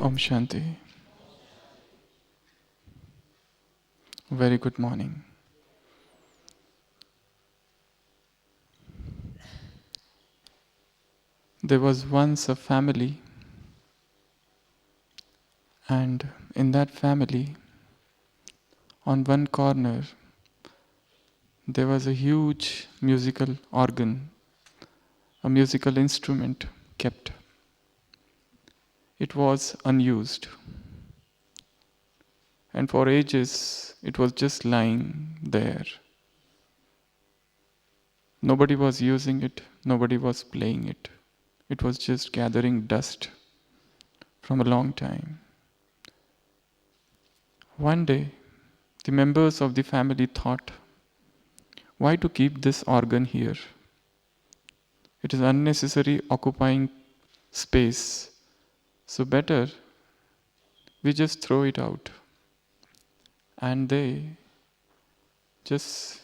Om Shanti. Very good morning. There was once a family, and in that family, on one corner, there was a huge musical organ, a musical instrument kept. It was unused, and for ages it was just lying there. Nobody was using it, nobody was playing it. It was just gathering dust from a long time. One day, the members of the family thought, why to keep this organ here? It is unnecessary occupying space. So better we just throw it out. And they just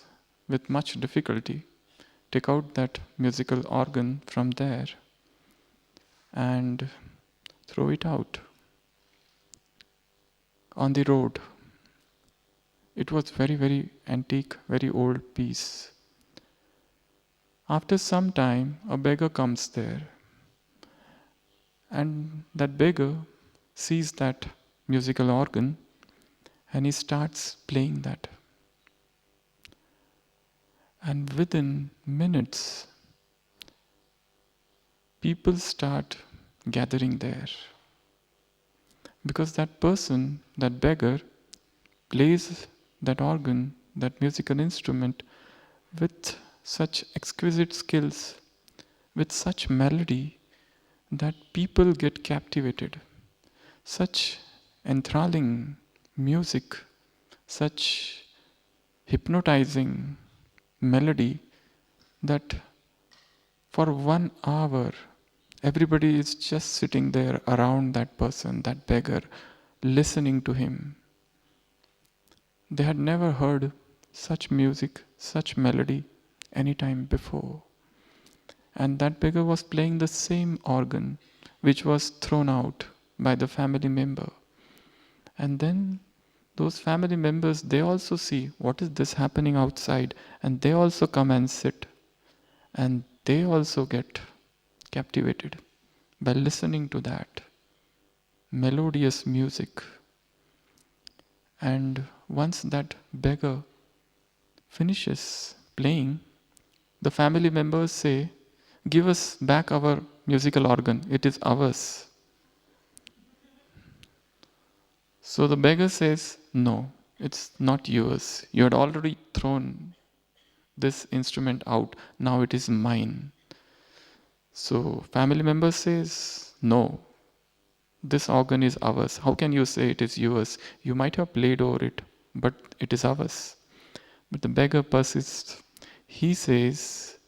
with much difficulty take out that musical organ from there and throw it out on the road. It was very antique, very old piece. After some time, a beggar comes there, and that beggar sees that musical organ and he starts playing that. And within minutes, people start gathering there. Because that person, that beggar, plays that organ, that musical instrument with such exquisite skills, with such melody that people get captivated. Such enthralling music, such hypnotizing melody that for 1 hour everybody is just sitting there around that person, that beggar, listening to him. They had never heard such music, such melody any time before. And that beggar was playing the same organ which was thrown out by the family member. And then those family members, they also see what is this happening outside, and they also come and sit, and they also get captivated by listening to that melodious music. And once that beggar finishes playing, the family members say, give us back our musical organ, it is ours. So the beggar says, no, it's not yours. You had already thrown this instrument out, now it is mine. So family member says, no, this organ is ours. How can you say it is yours? You might have played over it, but it is ours. But the beggar persists. He says,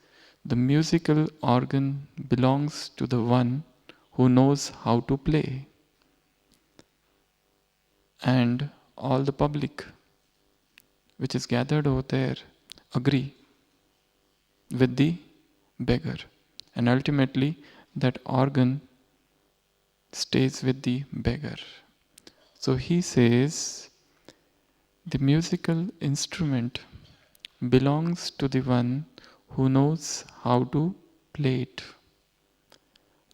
the musical organ belongs to the one who knows how to play. And all the public which is gathered over there agree with the beggar. And ultimately that organ stays with the beggar. So he says, the musical instrument belongs to the one who knows how to play it.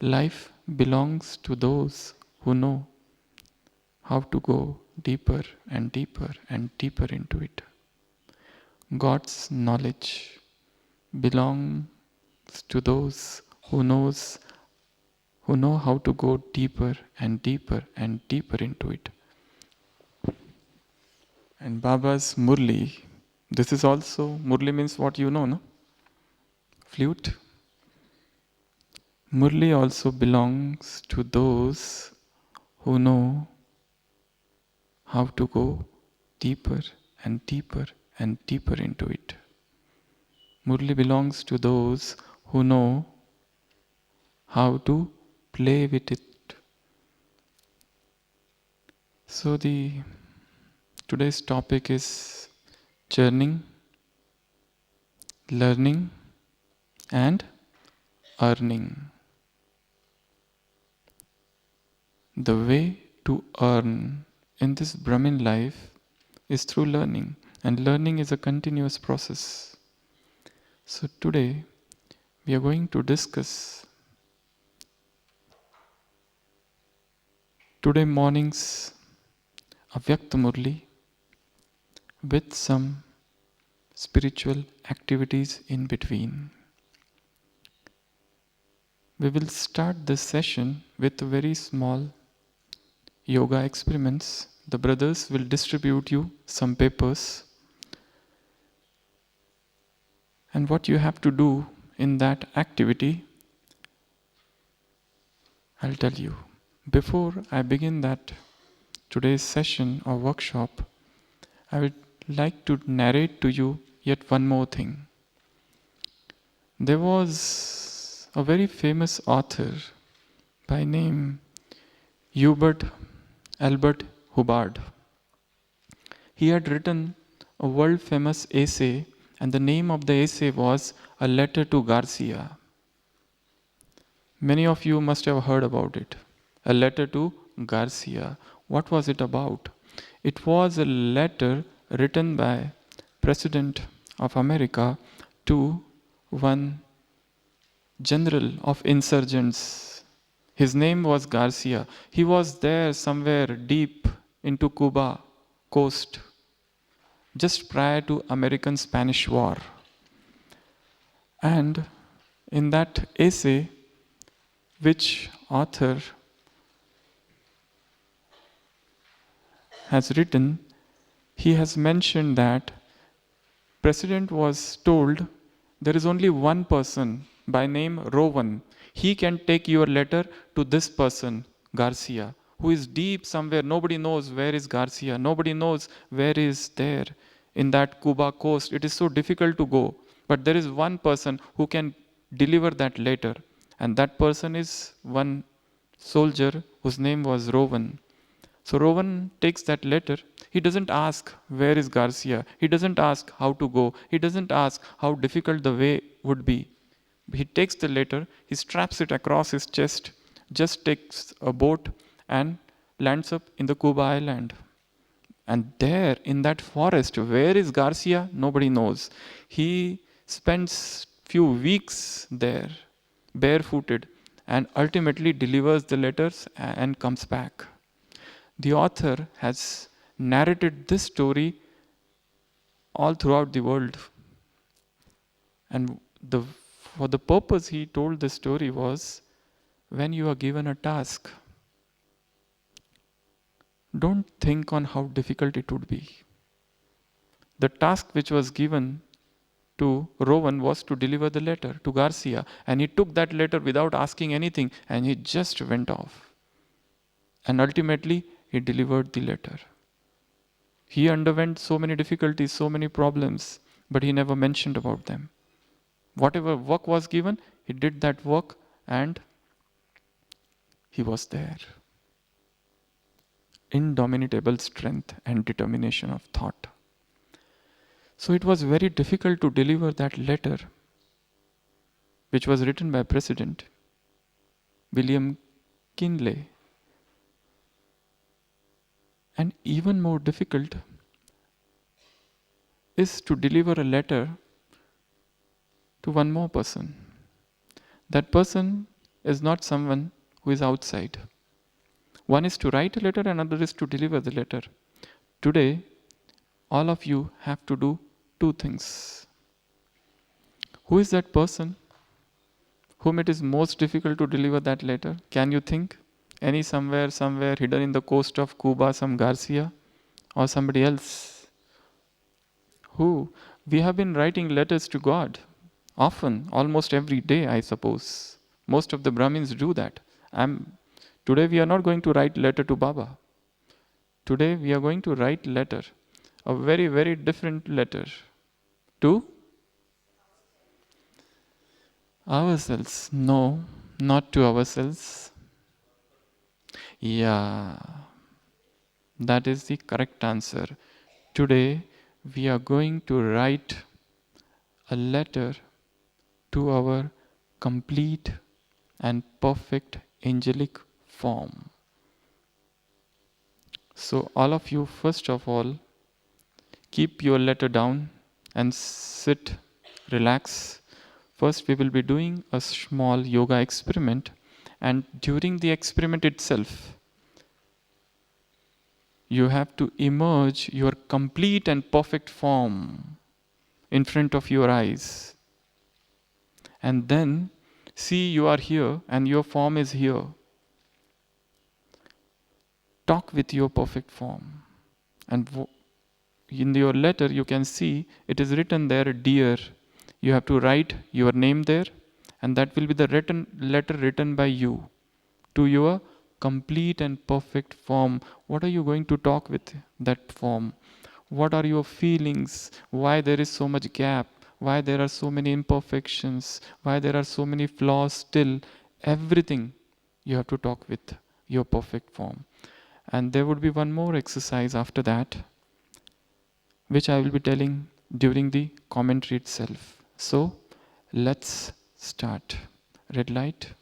Life belongs to those who know how to go deeper and deeper and deeper into it. God's knowledge belongs to those who know how to go deeper and deeper and deeper into it. And Baba's Murli, this is also, Murli means what you know, no? Flute. Murli also belongs to those who know how to go deeper and deeper and deeper into it. Murli belongs to those who know how to play with it. So today's topic is churning, learning and earning. The way to earn in this Brahmin life is through learning, and learning is a continuous process. So today we are going to discuss today morning's Avyakta Murli with some spiritual activities in between. We will start this session with very small yoga experiments. The brothers will distribute you some papers, and what you have to do in that activity, I'll tell you. Before I begin that today's session or workshop, I would like to narrate to you yet one more thing. There was a very famous author by name Hubert Albert Hubbard. He had written a world famous essay, and the name of the essay was A Letter to Garcia. Many of you must have heard about it. A letter to Garcia. What was it about? It was a letter written by President of America to one general of insurgents. His name was Garcia. He was there somewhere deep into Cuba coast just prior to American-Spanish War. And in that essay, which author has written, he has mentioned that President was told there is only one person by name Rowan. He can take your letter to this person, Garcia, who is deep somewhere. Nobody knows where is Garcia. Nobody knows where is there in that Cuba coast. It is so difficult to go. But there is one person who can deliver that letter. And that person is one soldier whose name was Rowan. So Rowan takes that letter. He doesn't ask where is Garcia. He doesn't ask how to go. He doesn't ask how difficult the way would be. He takes the letter, he straps it across his chest, just takes a boat and lands up in the Cuba island. And there in that forest, where is Garcia? Nobody knows. He spends few weeks there, barefooted, and ultimately delivers the letters and comes back. The author has narrated this story all throughout the world. And for the purpose he told the story was, when you are given a task, don't think on how difficult it would be. The task which was given to Rowan was to deliver the letter to Garcia, and he took that letter without asking anything and he just went off. And ultimately he delivered the letter. He underwent so many difficulties, so many problems, but he never mentioned about them. Whatever work was given, he did that work and he was there. Indomitable strength and determination of thought. So it was very difficult to deliver that letter, which was written by President William Kinley. And even more difficult is to deliver a letter to one more person. That person is not someone who is outside. One is to write a letter, another is to deliver the letter. Today, all of you have to do two things. Who is that person whom it is most difficult to deliver that letter? Can you think? Any somewhere hidden in the coast of Cuba, some Garcia or somebody else? Who? We have been writing letters to God often, almost every day, I suppose. Most of the Brahmins do that. Today we are not going to write letter to Baba. Today we are going to write letter, a very, very different letter to ourselves. No, not to ourselves. Yeah, that is the correct answer. Today we are going to write a letter to our complete and perfect angelic form. So all of you, first of all, keep your letter down and sit, relax. First, we will be doing a small yoga experiment, and during the experiment itself, you have to emerge your complete and perfect form in front of your eyes. And then see you are here and your form is here. Talk with your perfect form. And in your letter, you can see it is written there, dear. You have to write your name there, and that will be the letter written by you to your complete and perfect form. What are you going to talk with that form? What are your feelings? Why there is so much gap? Why there are so many imperfections? Why there are so many flaws still? Everything you have to talk with your perfect form. And there would be one more exercise after that, which I will be telling during the commentary itself. So let's start. Red light.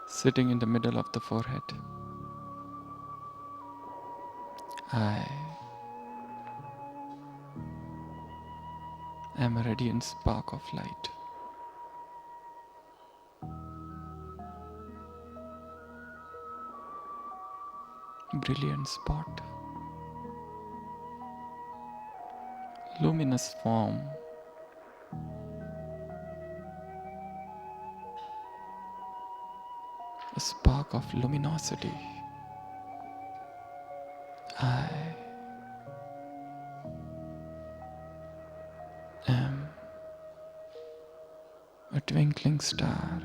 Sitting in the middle of the forehead. I am a radiant spark of light. Brilliant spot. Luminous form. A spark of luminosity. I am a twinkling star.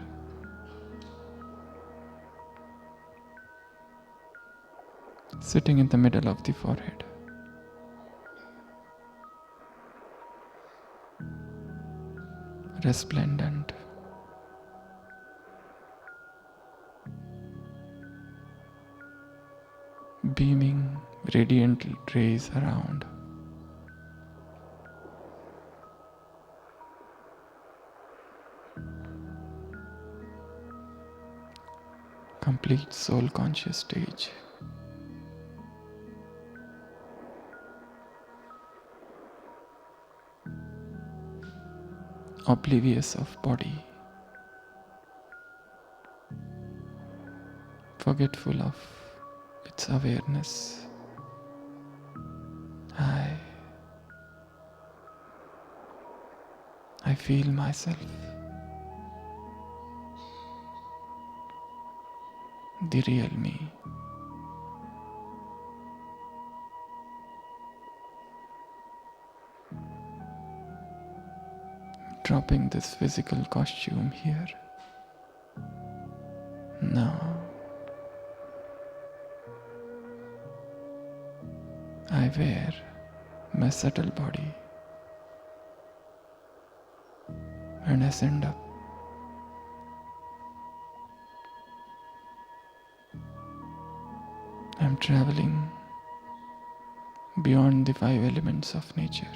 Sitting in the middle of the forehead. Resplendent. Beaming radiant rays around. Complete soul conscious stage. Oblivious of body. Forgetful of its awareness. I feel myself. The real me. Dropping this physical costume here. Now I wear my subtle body and ascend up. I'm traveling beyond the 5 elements of nature.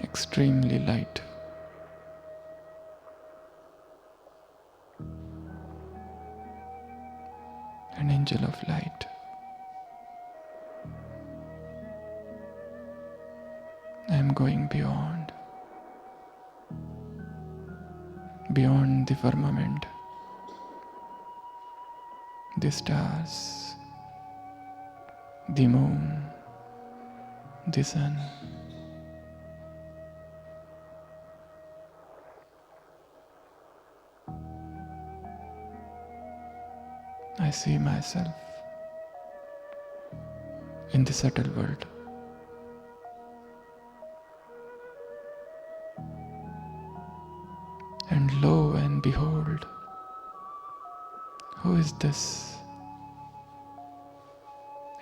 Extremely light. An angel of light. I am going beyond the firmament, the stars, the moon, the sun. I see myself in the subtle world. And lo and behold, who is this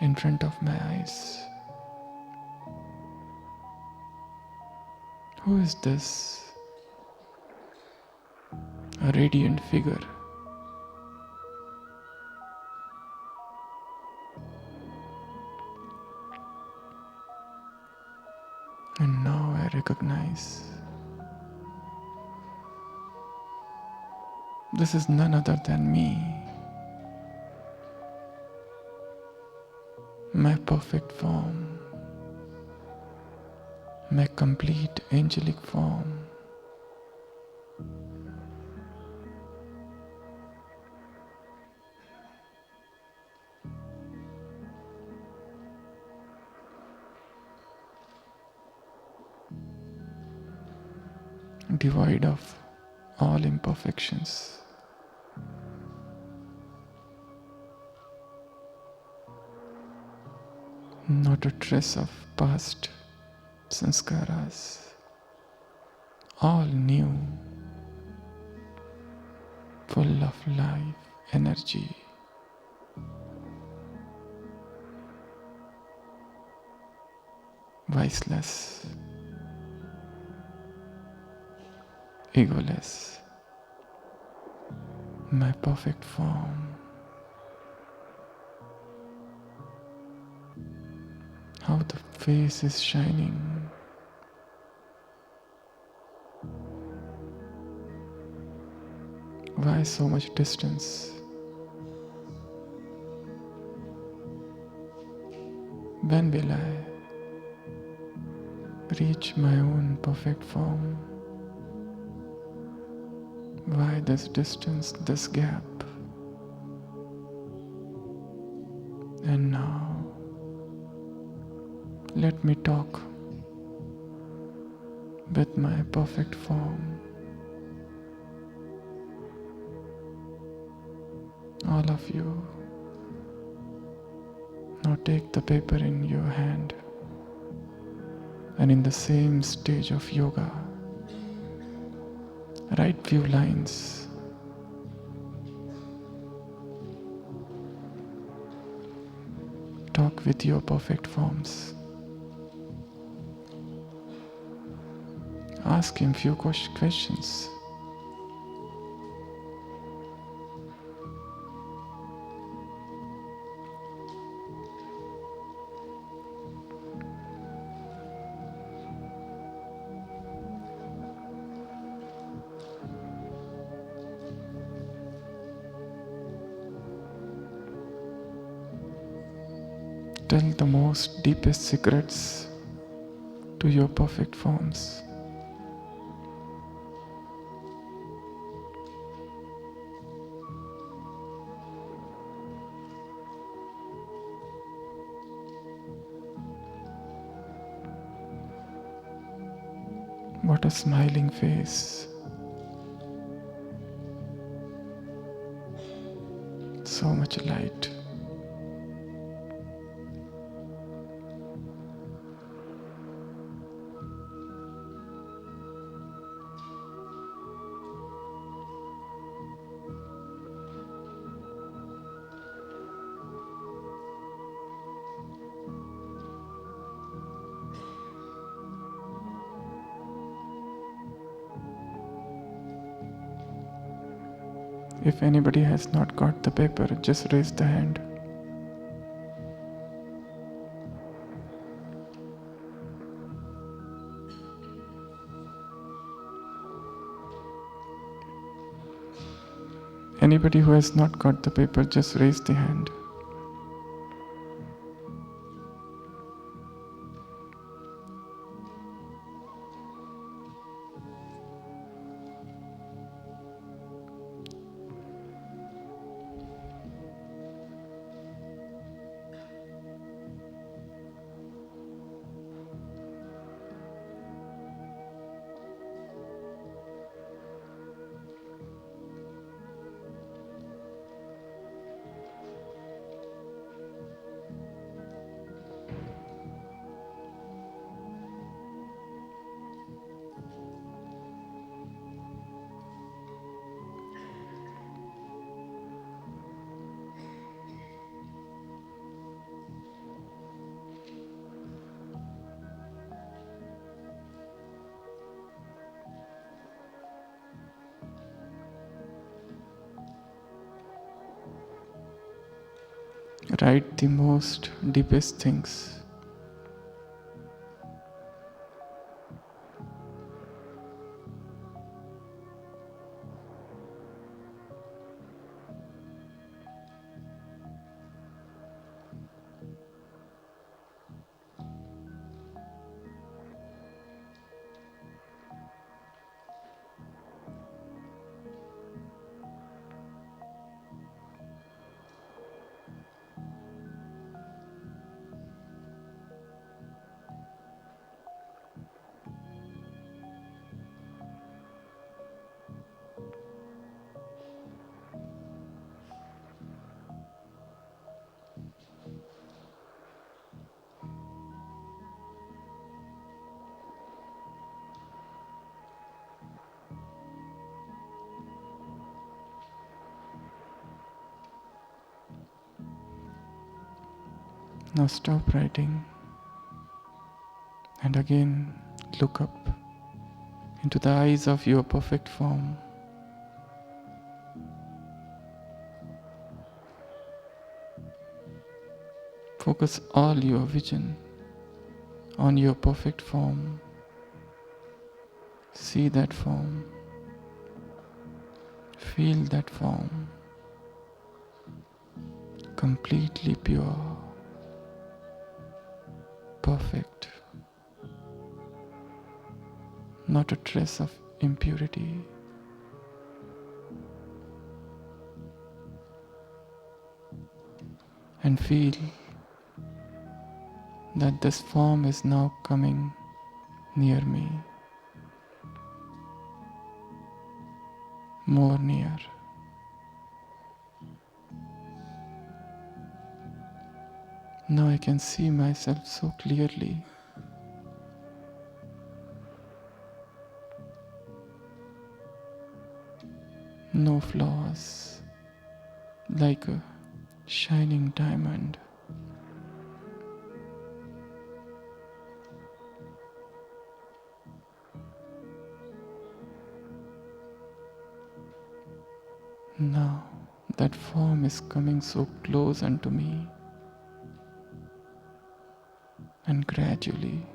in front of my eyes? Who is this? A radiant figure. And now I recognize this is none other than me, my perfect form, my complete angelic form. Devoid of all imperfections. Not a trace of past sanskaras. All new, full of life, energy. Viceless, egoless, my perfect form. How the face is shining. Why so much distance? When will I reach my own perfect form? Why this distance, this gap? And now, let me talk with my perfect form. All of you, now take the paper in your hand and in the same stage of yoga, write few lines. Talk with your perfect forms. Ask him few questions. Tell the most deepest secrets to your perfect forms. What a smiling face. So much light. If anybody has not got the paper, just raise the hand. Anybody who has not got the paper, just raise the hand. Write the most deepest things. Now stop writing and again look up into the eyes of your perfect form. Focus all your vision on your perfect form. See that form. Feel that form. Completely pure. Perfect. Not a trace of impurity. And feel that this form is now coming near me. More near. Now I can see myself so clearly. No flaws, like a shining diamond. Now that form is coming so close unto me, and gradually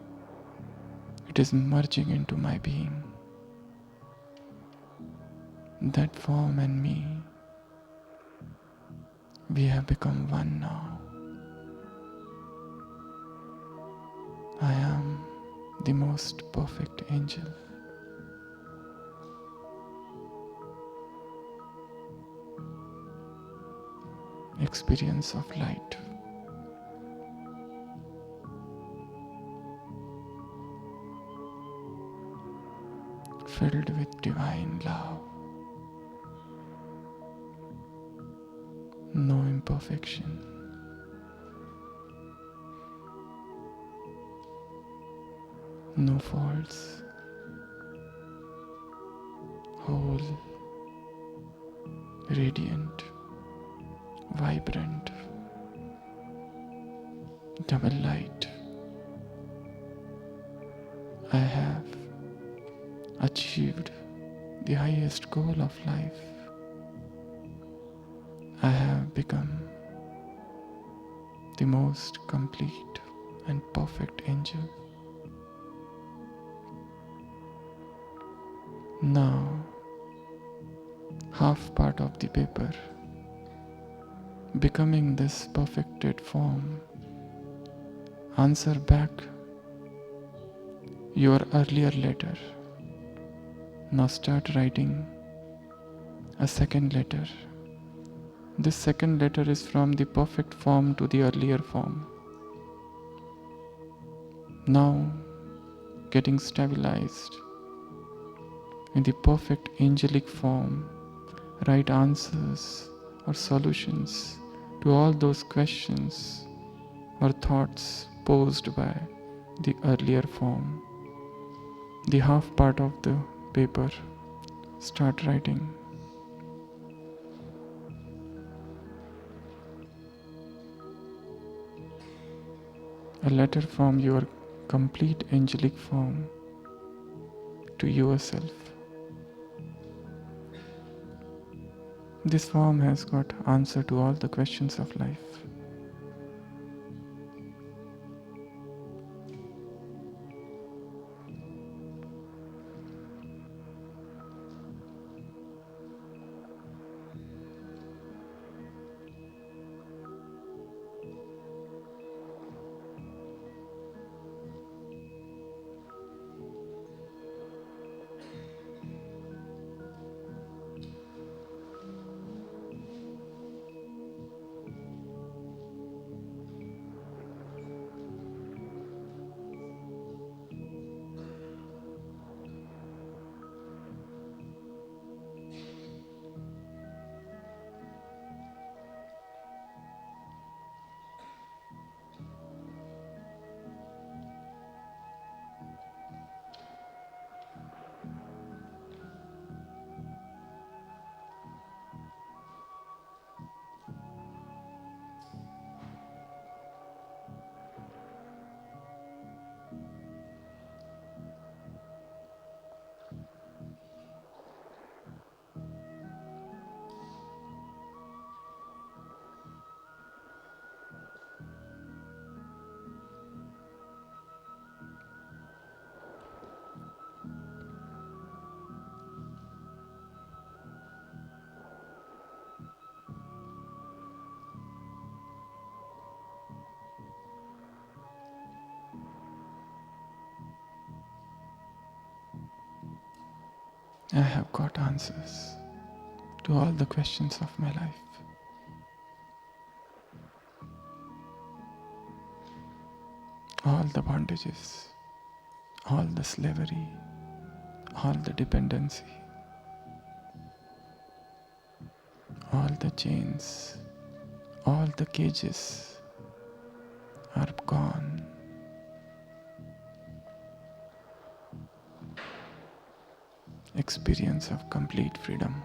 it is merging into my being. That form and me, we have become one now. I am the most perfect angel. Experience of light. Filled with divine love. No imperfection. No faults. Whole, radiant, vibrant, double light. I have achieved the highest goal of life. I have become the most complete and perfect angel. Now, half part of the paper, becoming this perfected form, answer back your earlier letter. Now start writing a second letter. This second letter is from the perfect form to the earlier form. Now getting stabilized in the perfect angelic form, write answers or solutions to all those questions or thoughts posed by the earlier form. The half part of the paper, start writing. A letter from your complete angelic form to yourself. This form has got answer to all the questions of life. I have got answers to all the questions of my life. All the bondages, all the slavery, all the dependency, all the chains, all the cages are gone. Experience of complete freedom.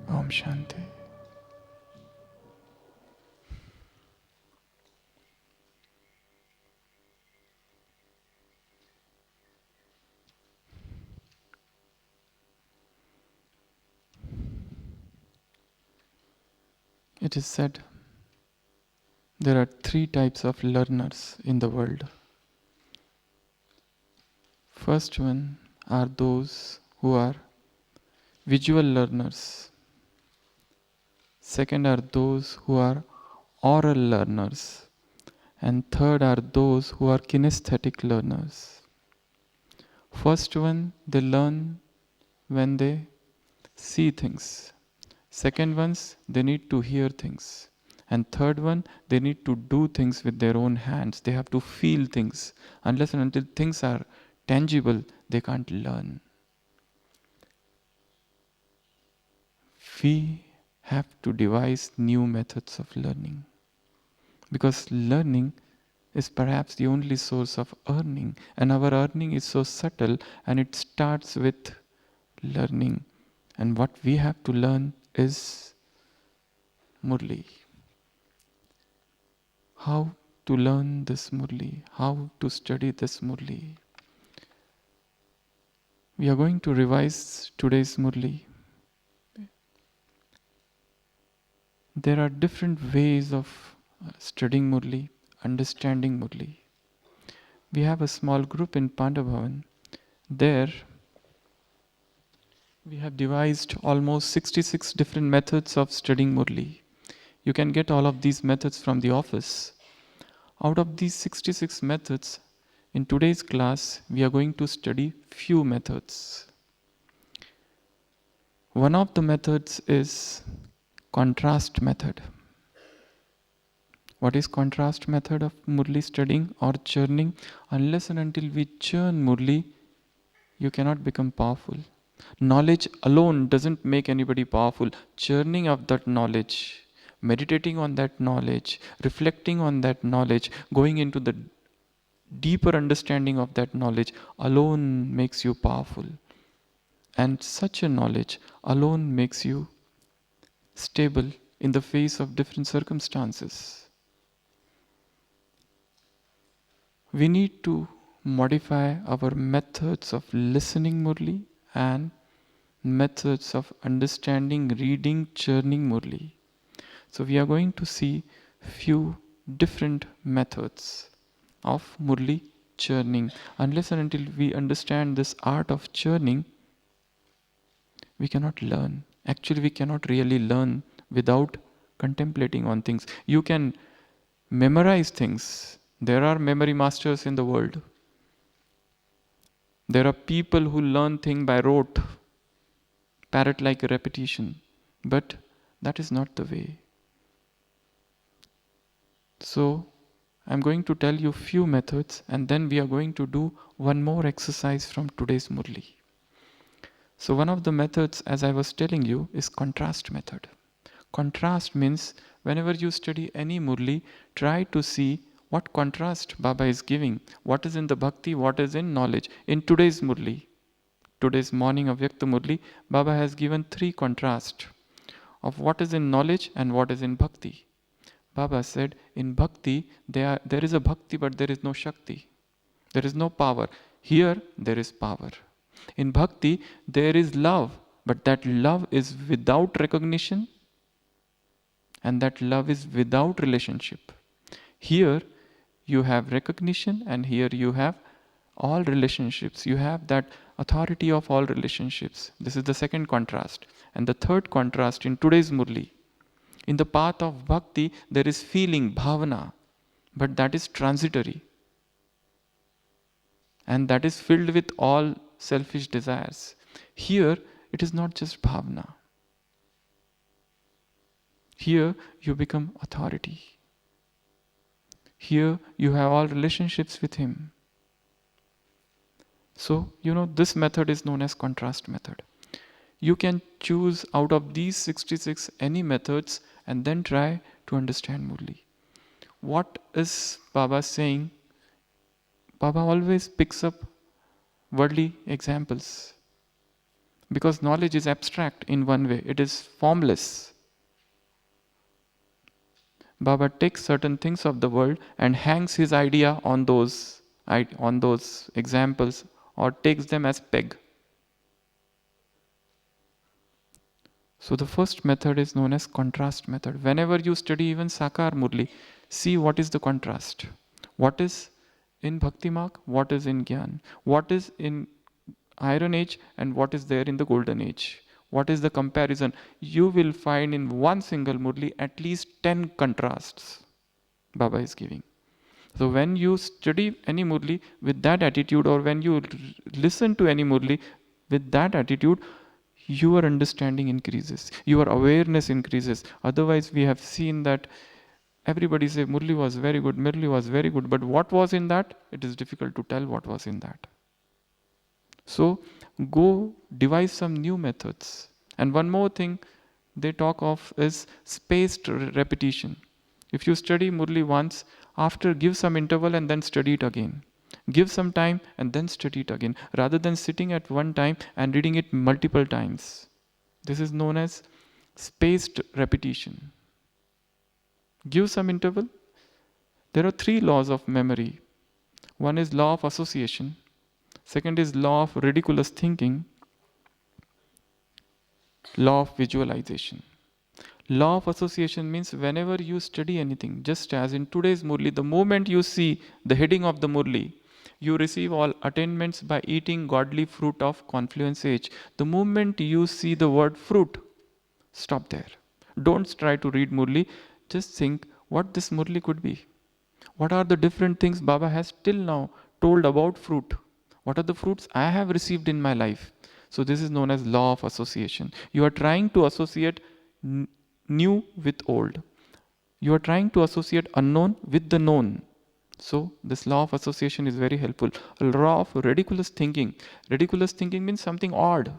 Om Shanti. It is said there are 3 types of learners in the world. First one are those who are visual learners. Second are those who are oral learners. And third are those who are kinesthetic learners. First one, they learn when they see things. Second ones, they need to hear things. And third one, they need to do things with their own hands. They have to feel things. Unless and until things are tangible, they can't learn. We have to devise new methods of learning. Because learning is perhaps the only source of earning. And our earning is so subtle, and it starts with learning. And what we have to learn is Murli. How to learn this Murli, how to study this Murli. We are going to revise today's Murli. There are different ways of studying Murli, understanding Murli. We have a small group in Pandabhavan. There, we have devised almost 66 different methods of studying Murli. You can get all of these methods from the office. Out of these 66 methods, in today's class, we are going to study few methods. One of the methods is contrast method. What is contrast method of Murli studying or churning? Unless and until we churn Murli, you cannot become powerful. Knowledge alone doesn't make anybody powerful. Churning of that knowledge, meditating on that knowledge, reflecting on that knowledge, going into the deeper understanding of that knowledge alone makes you powerful. And such a knowledge alone makes you stable in the face of different circumstances. We need to modify our methods of listening Murli and methods of understanding, reading, churning Murli. So we are going to see few different methods of Murli churning. Unless and until we understand this art of churning, we cannot learn. Actually, we cannot really learn without contemplating on things. You can memorize things. There are memory masters in the world. There are people who learn things by rote, parrot-like repetition. But that is not the way. So, I'm going to tell you few methods, and then we are going to do one more exercise from today's Murli. So one of the methods, as I was telling you, is contrast method. Contrast means whenever you study any Murli, try to see what contrast Baba is giving. What is in the bhakti, what is in knowledge. In today's Murli, today's morning of Vyakta Murli, Baba has given 3 contrasts of what is in knowledge and what is in bhakti. Baba said, in bhakti, there is a bhakti, but there is no shakti. There is no power. Here, there is power. In bhakti, there is love, but that love is without recognition, and that love is without relationship. Here, you have recognition, and here you have all relationships. You have that authority of all relationships. This is the second contrast. And the third contrast in today's Murli. In the path of bhakti, there is feeling, bhavana, but that is transitory. And that is filled with all selfish desires. Here, it is not just bhavana. Here, you become authority. Here, you have all relationships with him. So, this method is known as contrast method. You can choose out of these 66 any methods and then try to understand Murli. What is Baba saying? Baba always picks up worldly examples. Because knowledge is abstract in one way, it is formless. Baba takes certain things of the world and hangs his idea on those examples, or takes them as peg. So the first method is known as contrast method. Whenever you study even Sakar Murli, see what is the contrast. What is in Bhakti Marg, what is in Gyan, what is in Iron Age and what is there in the Golden Age. What is the comparison? You will find in one single Murli at least 10 contrasts Baba is giving. So when you study any Murli with that attitude, or when you listen to any Murli with that attitude, your understanding increases, your awareness increases. Otherwise, we have seen that everybody say Murli was very good, Murli was very good, but what was in that? It is difficult to tell what was in that. So go devise some new methods. And one more thing they talk of is spaced repetition. If you study Murli once, after give some interval and then study it again. Give some time and then study it again, rather than sitting at one time and reading it multiple times. This is known as spaced repetition. Give some interval. There are 3 laws of memory. One is law of association. Second is law of ridiculous thinking. Law of visualization. Law of association means whenever you study anything, just as in today's Murli, the moment you see the heading of the Murli, you receive all attainments by eating godly fruit of confluence age. The moment you see the word fruit, stop there. Don't try to read Murli. Just think what this Murli could be. What are the different things Baba has till now told about fruit? What are the fruits I have received in my life? So this is known as law of association. You are trying to associate new with old. You are trying to associate unknown with the known. So this law of association is very helpful. A law of ridiculous thinking. Ridiculous thinking means something odd.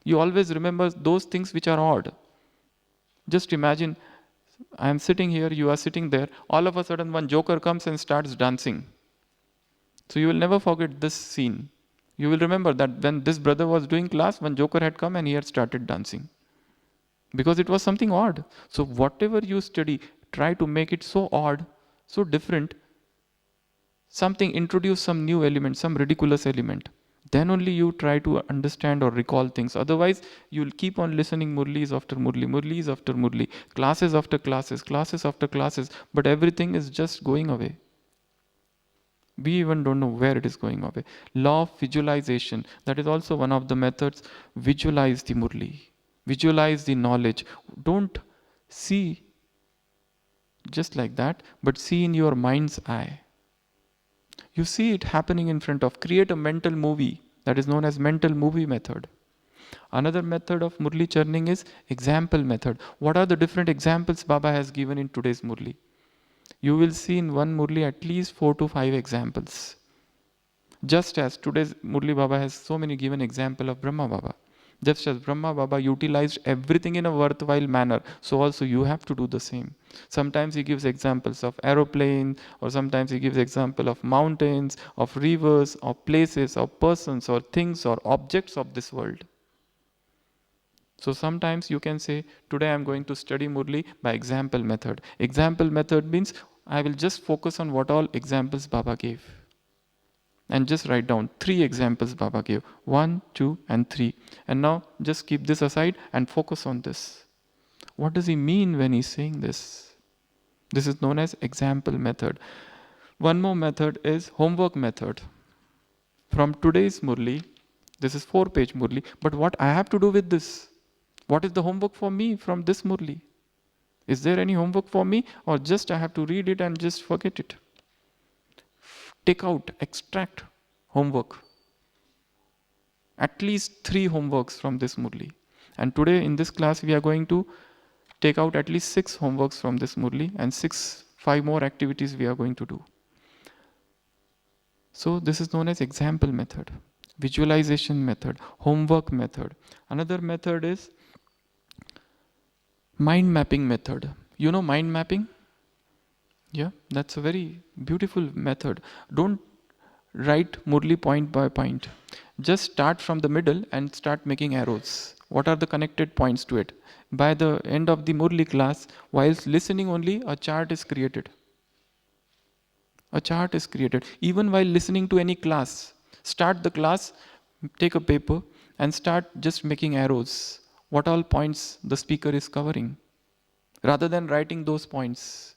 You always remember those things which are odd. Just imagine, I am sitting here, you are sitting there. All of a sudden one joker comes and starts dancing. So you will never forget this scene. You will remember that when this brother was doing class, one joker had come and he had started dancing. Because it was something odd. So whatever you study, try to make it so odd, so different. Something, introduce some new element, some ridiculous element. Then only you try to understand or recall things. Otherwise, you'll keep on listening Murlis after Murli, Murlis after Murli, classes after classes, classes after classes, but everything is just going away. We even don't know where it is going away. Law of visualization, that is also one of the methods. Visualize the Murli. Visualize the knowledge. Don't see just like that, but see in your mind's eye. You see it happening in front of. Create a mental movie. That is known as mental movie method. Another method of Murli churning is example method. What are the different examples Baba has given in today's Murli? You will see in one Murli at least 4 to 5 examples. Just as today's Murli Baba has so many given example of Brahma Baba. Just as Brahma Baba utilized everything in a worthwhile manner, so also you have to do the same. Sometimes he gives examples of aeroplane, or sometimes he gives example of mountains, of rivers, of places, of persons, or things, or objects of this world. So sometimes you can say, today I am going to study Murli by example method. Example method means I will just focus on what all examples Baba gave. And just write down 3 examples Baba gave. 1, 2, and 3. And now just keep this aside and focus on this. What does he mean when he's saying this? This is known as example method. One more method is homework method. From today's Murli, This is 4-page Murli. But what I have to do with this? What is the homework for me from this Murli? Is there any homework for me, or just I have to read it and just forget it? Take out, extract homework. At least 3 homeworks from this Murli. And today in this class we are going to take out at least 6 homeworks from this Murli, and 5 more activities we are going to do. So this is known as example method, visualization method, homework method. Another method is mind mapping method. You know mind mapping? Yeah, that's a very beautiful method. Don't write Murli point by point. Just start from the middle and start making arrows. What are the connected points to it? By the end of the Murli class, whilst listening only, a chart is created. A chart is created. Even while listening to any class, start the class, take a paper and start just making arrows. What all points the speaker is covering. Rather than writing those points.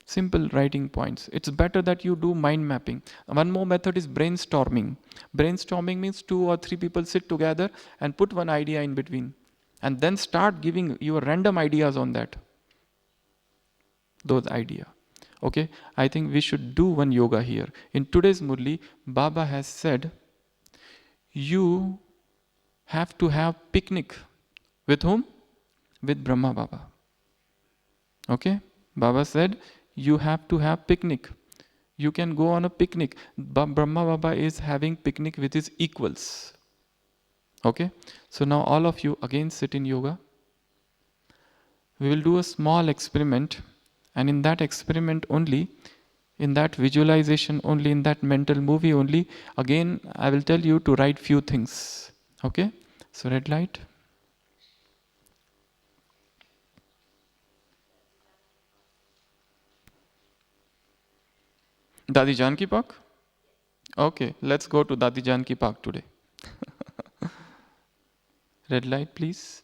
Simple writing points. It's better that you do mind mapping. One more method is brainstorming. Brainstorming means 2 or 3 people sit together and put one idea in between. And then start giving your random ideas on that. Those ideas. Okay, I think we should do one yoga here. In today's Murli, Baba has said, you have to have picnic. With whom? With Brahma Baba. Okay, Baba said, you have to have picnic. You can go on a picnic. Brahma Baba is having picnic with his equals. Okay, so now all of you again sit in yoga. We will do a small experiment. And in that experiment only, in that visualization only, in that mental movie only, again I will tell you to write few things. Okay? So red light. Dadi Janki Park? Okay, let's go to Dadi Janki Park today. Red light, please.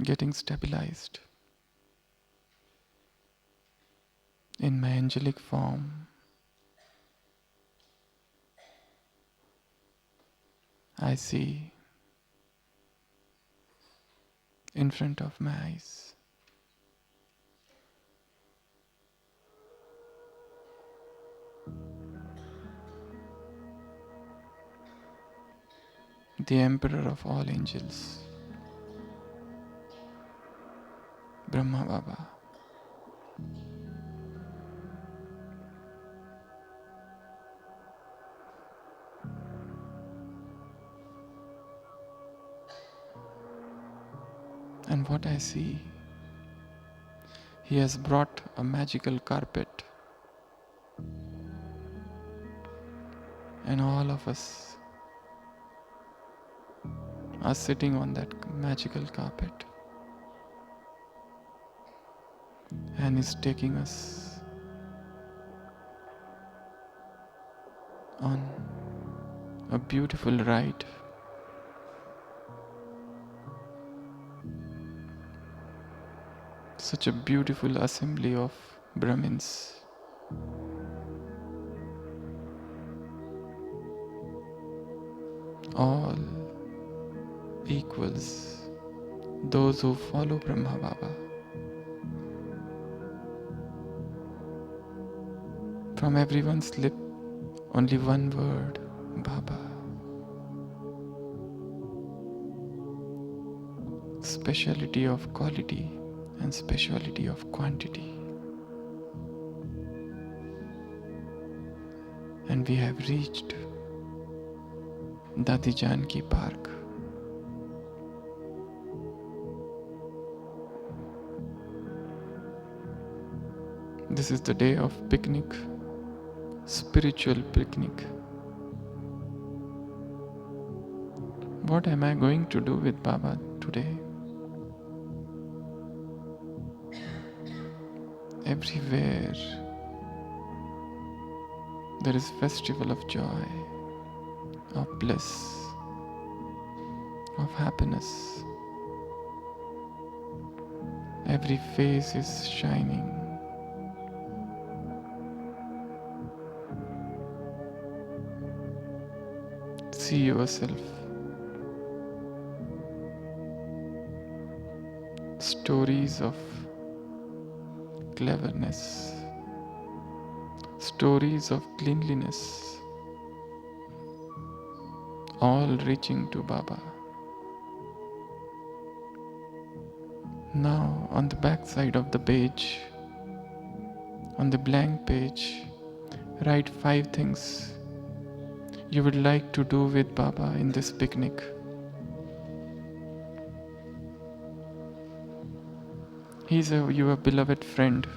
Getting stabilized in my angelic form. I see in front of my eyes the Emperor of all angels, Brahma Baba. And what I see, he has brought a magical carpet, and all of us are sitting on that magical carpet, and is taking us on a beautiful ride. Such a beautiful assembly of Brahmins. All equals, those who follow Brahma Baba. From everyone's lip, only one word, Baba. Speciality of quality and speciality of quantity. And we have reached Dadi Janki Park. This is the day of picnic, spiritual picnic. What am I going to do with Baba today? Everywhere There is festival of joy, of bliss, of happiness. Every face is shining. See yourself. Stories of cleverness, stories of cleanliness, all reaching to Baba. Now, on the back side of the page, on the blank page, write 5 things you would like to do with Baba in this picnic. He's your beloved friend.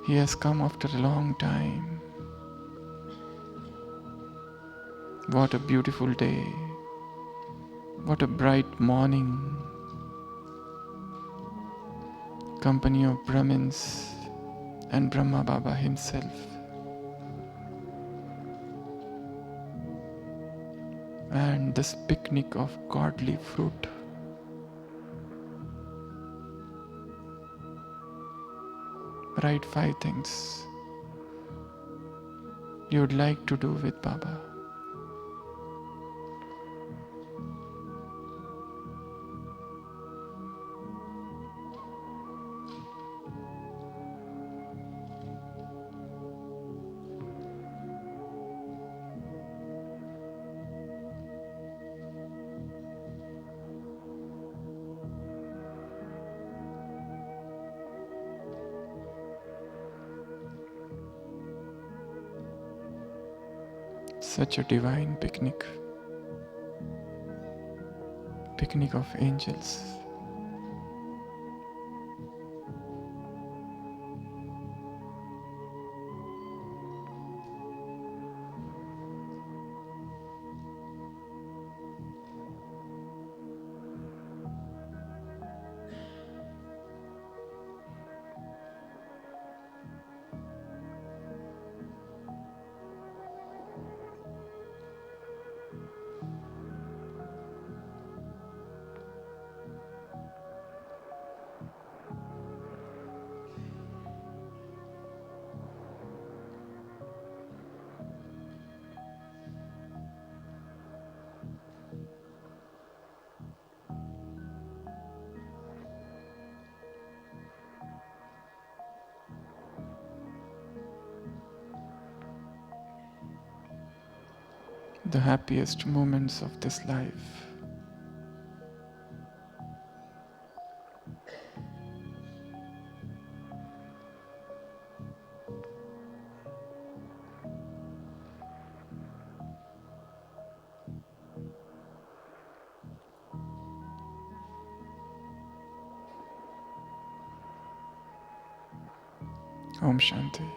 He has come after a long time. What a beautiful day. What a bright morning. Company of Brahmins and Brahma Baba himself. And this picnic of godly fruit. Write 5 things you would like to do with Baba. Such a divine picnic. Picnic of angels. The happiest moments of this life. Om Shanti.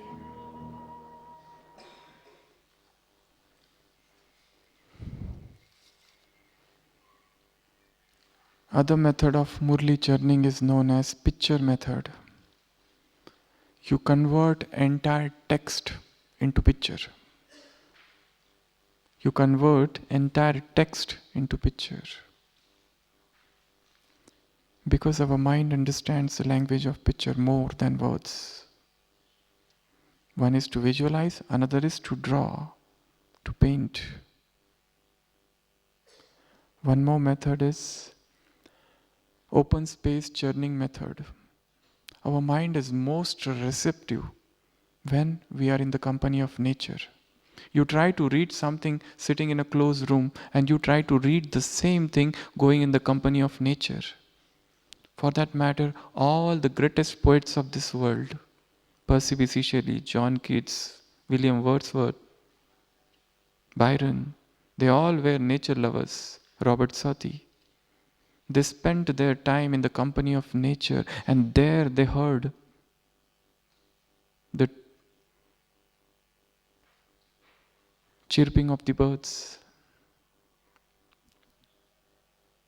Other method of Murli churning is known as picture method. You convert entire text into picture. You convert entire text into picture. Because our mind understands the language of picture more than words. One is to visualize, another is to draw, to paint. One more method is open space churning method. Our mind is most receptive when we are in the company of nature. You try to read something sitting in a closed room, and you try to read the same thing going in the company of nature. For that matter, all the greatest poets of this world, Percy Bysshe Shelley, John Keats, William Wordsworth, Byron, they all were nature lovers. Robert Southey. They spent their time in the company of nature, and there they heard the chirping of the birds,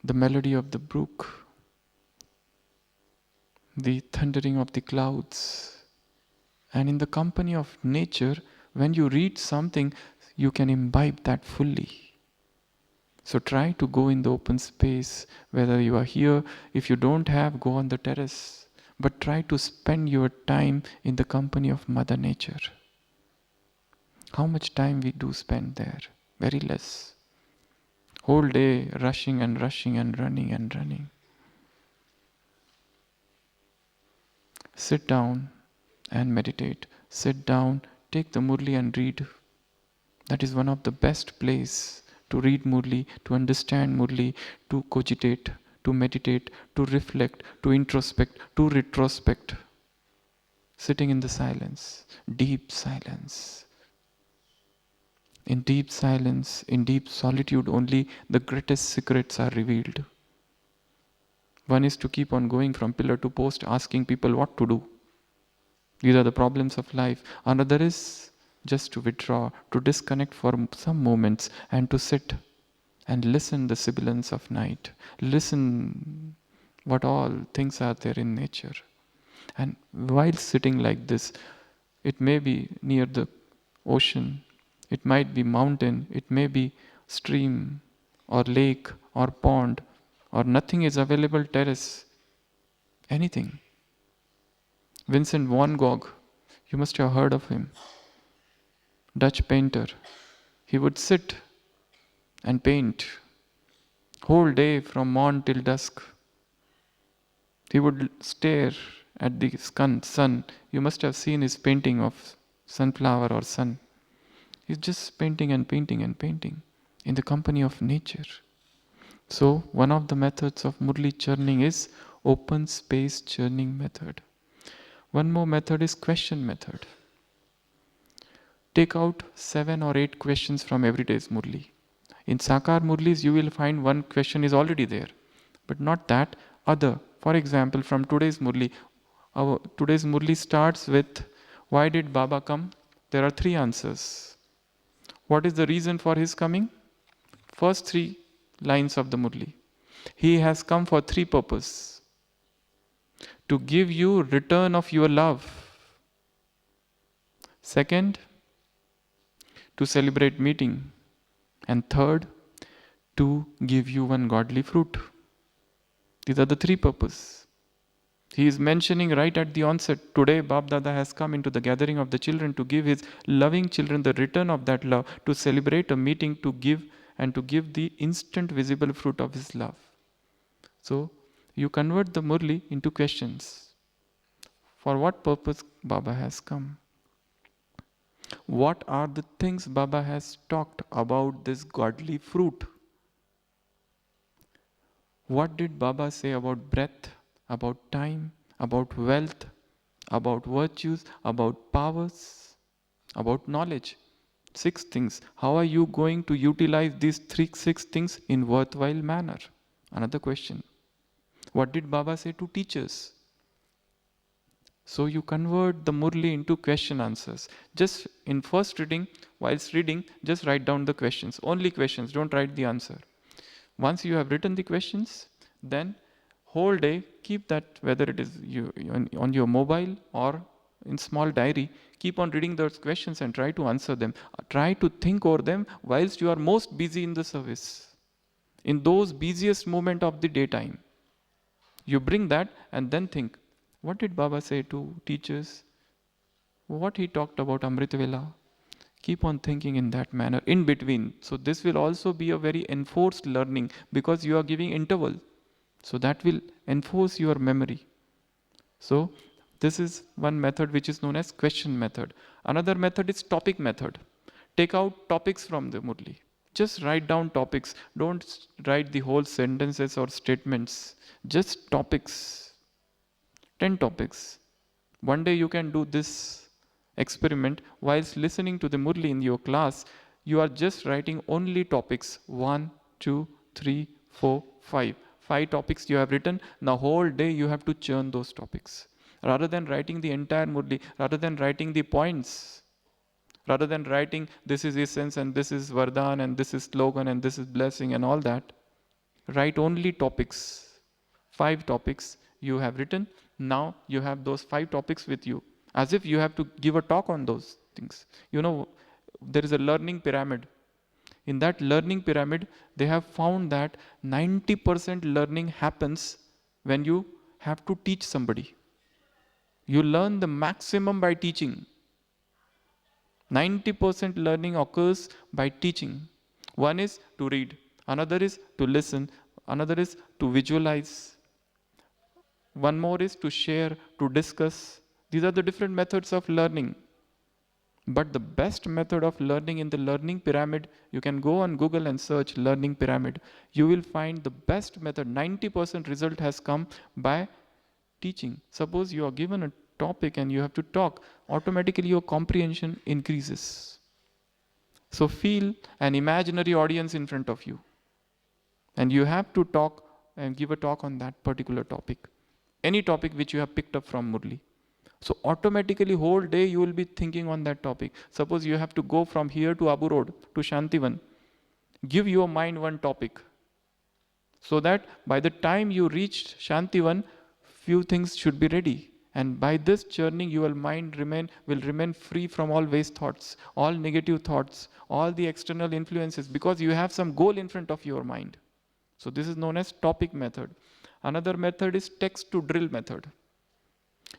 the melody of the brook, the thundering of the clouds, And in the company of nature, when you read something, you can imbibe that fully. So try to go in the open space, whether you are here, if you don't have, go on the terrace. But try to spend your time in the company of Mother Nature. How much time we do spend there? Very less. Whole day rushing and rushing and running and running. Sit down and meditate. Sit down, take the Murli and read. That is one of the best place to read Murli, to understand Murli, to cogitate, to meditate, to reflect, to introspect, to retrospect. Sitting in the silence, deep silence. In deep silence, in deep solitude only the greatest secrets are revealed. One is to keep on going from pillar to post, asking people what to do. These are the problems of life. Another is just to withdraw, to disconnect for some moments and to sit and listen the sibilance of night. Listen what all things are there in nature. And while sitting like this, it may be near the ocean, it might be mountain, it may be stream or lake or pond or nothing is available terrace, anything. Vincent van Gogh, you must have heard of him, Dutch painter. He would sit and paint whole day from morn till dusk. He would stare at the sun. You must have seen his painting of sunflower or sun. He's just painting and painting and painting in the company of nature. So one of the methods of Murli churning is open space churning method. One more method is question method. Take out 7 or 8 questions from every day's Murli. In Sakar Murlis, you will find one question is already there, but not that other. For example, from today's Murli, today's Murli starts with, why did Baba come? There are 3 answers. What is the reason for his coming? First 3 lines of the Murli. He has come for 3 purposes. To give you return of your love. Second, to celebrate meeting. And third, to give you one godly fruit. These are the 3 purposes. He is mentioning right at the onset, today Bab Dada has come into the gathering of the children to give his loving children the return of that love, to celebrate a meeting, to give the instant visible fruit of his love. So, you convert the Murli into questions. For what purpose Baba has come? What are the things Baba has talked about this godly fruit? What did Baba say about breath, about time, about wealth, about virtues, about powers, about knowledge? 6 things. How are you going to utilize these 6 things in worthwhile manner? Another question. What did Baba say to teachers? So you convert the Murli into question answers. Just in first reading, whilst reading, just write down the questions. Only questions, don't write the answer. Once you have written the questions, then whole day keep that, whether it is on your mobile or in small diary, keep on reading those questions and try to answer them. Try to think over them whilst you are most busy in the service. In those busiest moment of the daytime. You bring that and then think, what did Baba say to teachers? What he talked about Amrit Vela? Keep on thinking in that manner in between. So this will also be a very enforced learning because you are giving interval. So that will enforce your memory. So this is one method which is known as question method. Another method is topic method. Take out topics from the Murli. Just write down topics. Don't write the whole sentences or statements. Just topics. 10 topics. One day you can do this experiment whilst listening to the Murli in your class. You are just writing only topics. 1, 2, 3, 4, 5. 5 topics you have written. Now whole day you have to churn those topics. Rather than writing the entire Murli, rather than writing the points, rather than writing this is essence and this is Vardhan and this is slogan and this is blessing and all that, write only topics. 5 topics you have written. Now you have those 5 topics with you. as if you have to give a talk on those things. There is a learning pyramid. In that learning pyramid, they have found that 90% learning happens when you have to teach somebody. You learn the maximum by teaching. 90% learning occurs by teaching. One is to read, another is to listen, another is to visualize, one more is to share, to discuss. These are the different methods of learning. But the best method of learning in the learning pyramid, you can go on Google and search learning pyramid. You will find the best method. 90% result has come by teaching. Suppose you are given a topic and you have to talk, automatically your comprehension increases. So feel an imaginary audience in front of you. And you have to talk and give a talk on that particular topic. Any topic which you have picked up from Murli. So automatically whole day you will be thinking on that topic. Suppose you have to go from here to Abu Road to Shantivan. Give your mind one topic. So that by the time you reach Shantivan, few things should be ready. And by this churning, your mind will remain free from all waste thoughts, all negative thoughts, all the external influences, because you have some goal in front of your mind. So this is known as topic method. Another method is text to drill method.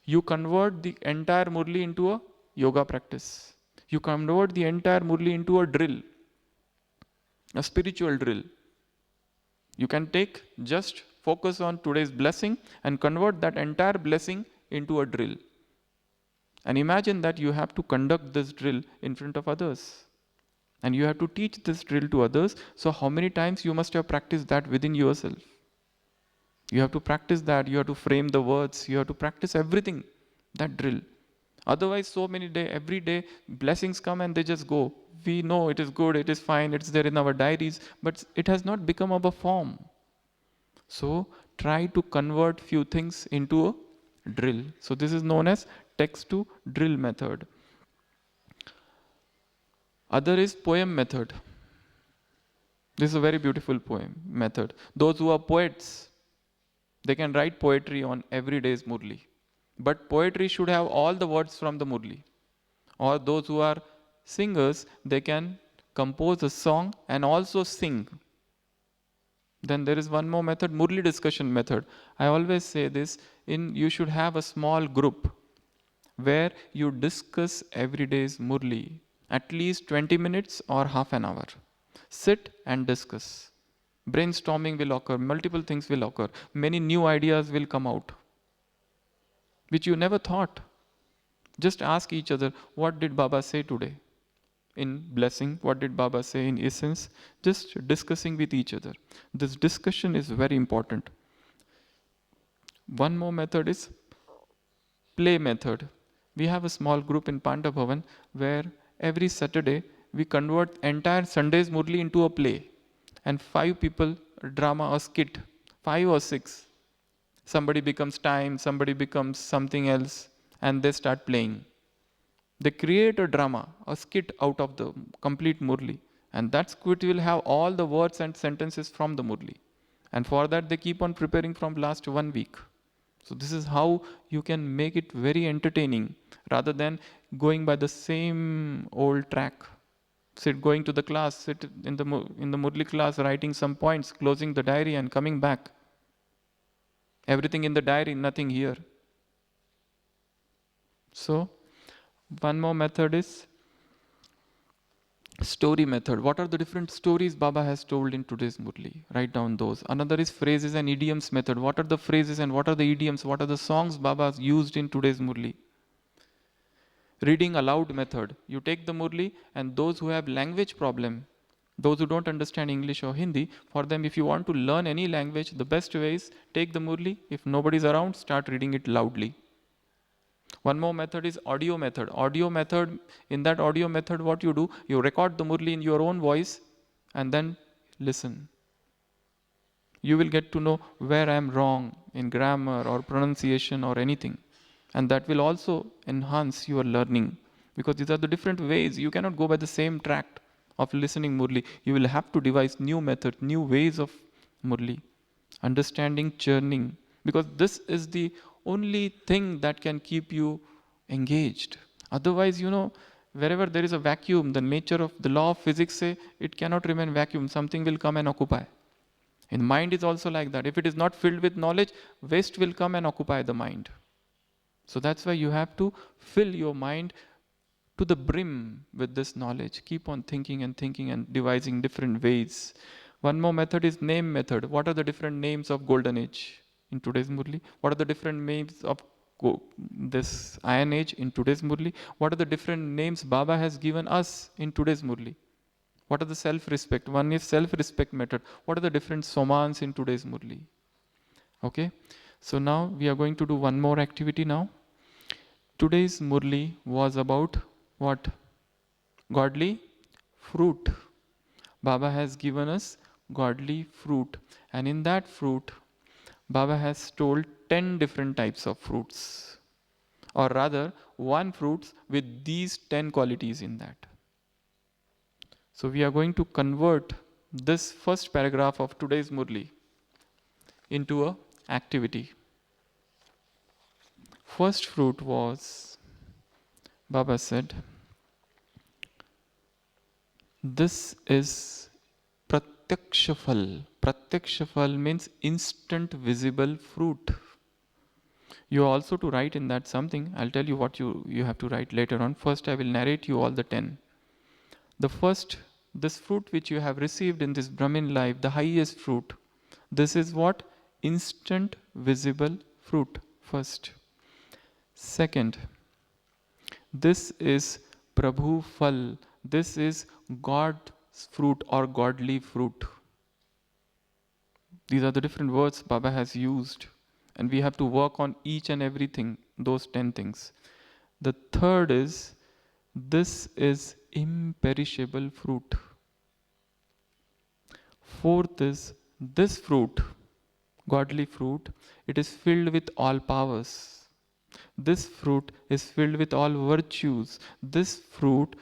You convert the entire Murli into a yoga practice. You convert the entire Murli into a drill, a spiritual drill. You can take just focus on today's blessing and convert that entire blessing into a drill. And imagine that you have to conduct this drill in front of others. And you have to teach this drill to others. So how many times you must have practiced that within yourself? You have to practice that. You have to frame the words. You have to practice everything, that drill. Otherwise, every day, blessings come and they just go. We know it is good, it is fine, it's there in our diaries, but it has not become of a form. So try to convert few things into a drill. So this is known as text to drill method. Other is poem method. This is a very beautiful poem method. Those who are poets, they can write poetry on every day's Murli. But poetry should have all the words from the Murli. Or those who are singers, they can compose a song and also sing. Then there is one more method, Murli discussion method. I always say this, you should have a small group where you discuss every day's Murli, at least 20 minutes or half an hour. Sit and discuss. Brainstorming will occur, multiple things will occur, many new ideas will come out, which you never thought. Just ask each other, what did Baba say today? In blessing, what did Baba say in essence? Just discussing with each other. This discussion is very important. One more method is play method. We have a small group in Panda Bhavan where every Saturday we convert entire Sunday's Murli into a play. And 5 people, drama or skit, 5 or 6. Somebody becomes time, somebody becomes something else, and they start playing. They create a drama, a skit out of the complete Murli. And that skit will have all the words and sentences from the Murli. And for that they keep on preparing from last 1 week. So this is how you can make it very entertaining rather than going by the same old track. Going to the class, sit in the Murli class, writing some points, closing the diary and coming back. Everything in the diary, nothing here. So, one more method is story method. What are the different stories Baba has told in today's Murli? Write down those. Another is phrases and idioms method. What are the phrases and what are the idioms? What are the songs Baba has used in today's Murli? Reading aloud method. You take the Murli and those who have language problem, those who don't understand English or Hindi, for them if you want to learn any language, the best way is take the Murli. If nobody is around, start reading it loudly. One more method is audio method. Audio method, in that audio method what you do, you record the Murli in your own voice and then listen. You will get to know where I am wrong in grammar or pronunciation or anything. And that will also enhance your learning. Because these are the different ways. You cannot go by the same track of listening Murli. You will have to devise new methods, new ways of Murli. Understanding churning. Because this is the only thing that can keep you engaged. Otherwise, wherever there is a vacuum, the nature of the law of physics say it cannot remain vacuum. Something will come and occupy. And mind is also like that. If it is not filled with knowledge, waste will come and occupy the mind. So that's why you have to fill your mind to the brim with this knowledge. Keep on thinking and devising different ways. One more method is name method. What are the different names of golden age in today's Murli? What are the different names of this iron age in today's Murli? What are the different names Baba has given us in today's Murli? What are the self-respect? One is self-respect method. What are the different somans in today's Murli? Okay. So now we are going to do one more activity now. Today's Murli was about what? Godly fruit. Baba has given us godly fruit. And in that fruit, Baba has told 10 different types of fruits. Or rather, one fruits with these 10 qualities in that. So we are going to convert this first paragraph of today's Murli into a activity. First fruit was, Baba said, this is pratyakshafal. Pratyakshafal means instant visible fruit. You also to write in that something. I'll tell you what you have to write later on. First I will narrate you all the 10. The first, this fruit which you have received in this Brahmin life, the highest fruit, this is what? Instant visible fruit. First. Second, this is Prabhu Phal. This is God's fruit or godly fruit. These are the different words Baba has used. And we have to work on each and everything, those 10 things. The third is, this is imperishable fruit. Fourth is, this fruit, godly fruit, it is filled with all powers. This fruit is filled with all virtues. This fruit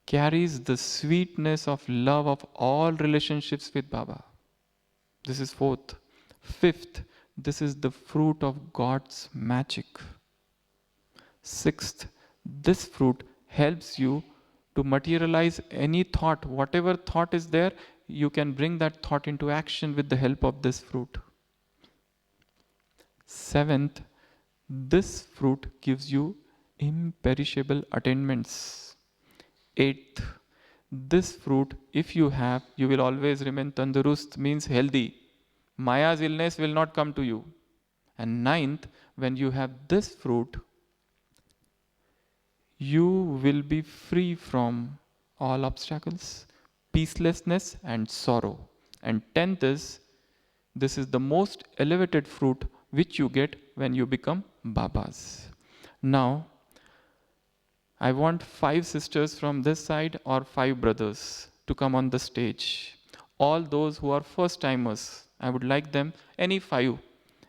carries the sweetness of love of all relationships with Baba. This is fourth. Fifth, this is the fruit of God's magic. Sixth, this fruit helps you to materialize any thought. Whatever thought is there, you can bring that thought into action with the help of this fruit. Seventh, this fruit gives you imperishable attainments. Eighth, this fruit, if you have, you will always remain tandurust, means healthy. Maya's illness will not come to you. And ninth, when you have this fruit, you will be free from all obstacles, peacelessness and sorrow. And tenth is, this is the most elevated fruit which you get when you become Babas. Now, I want 5 sisters from this side or 5 brothers to come on the stage. All those who are first timers, I would like them, any 5.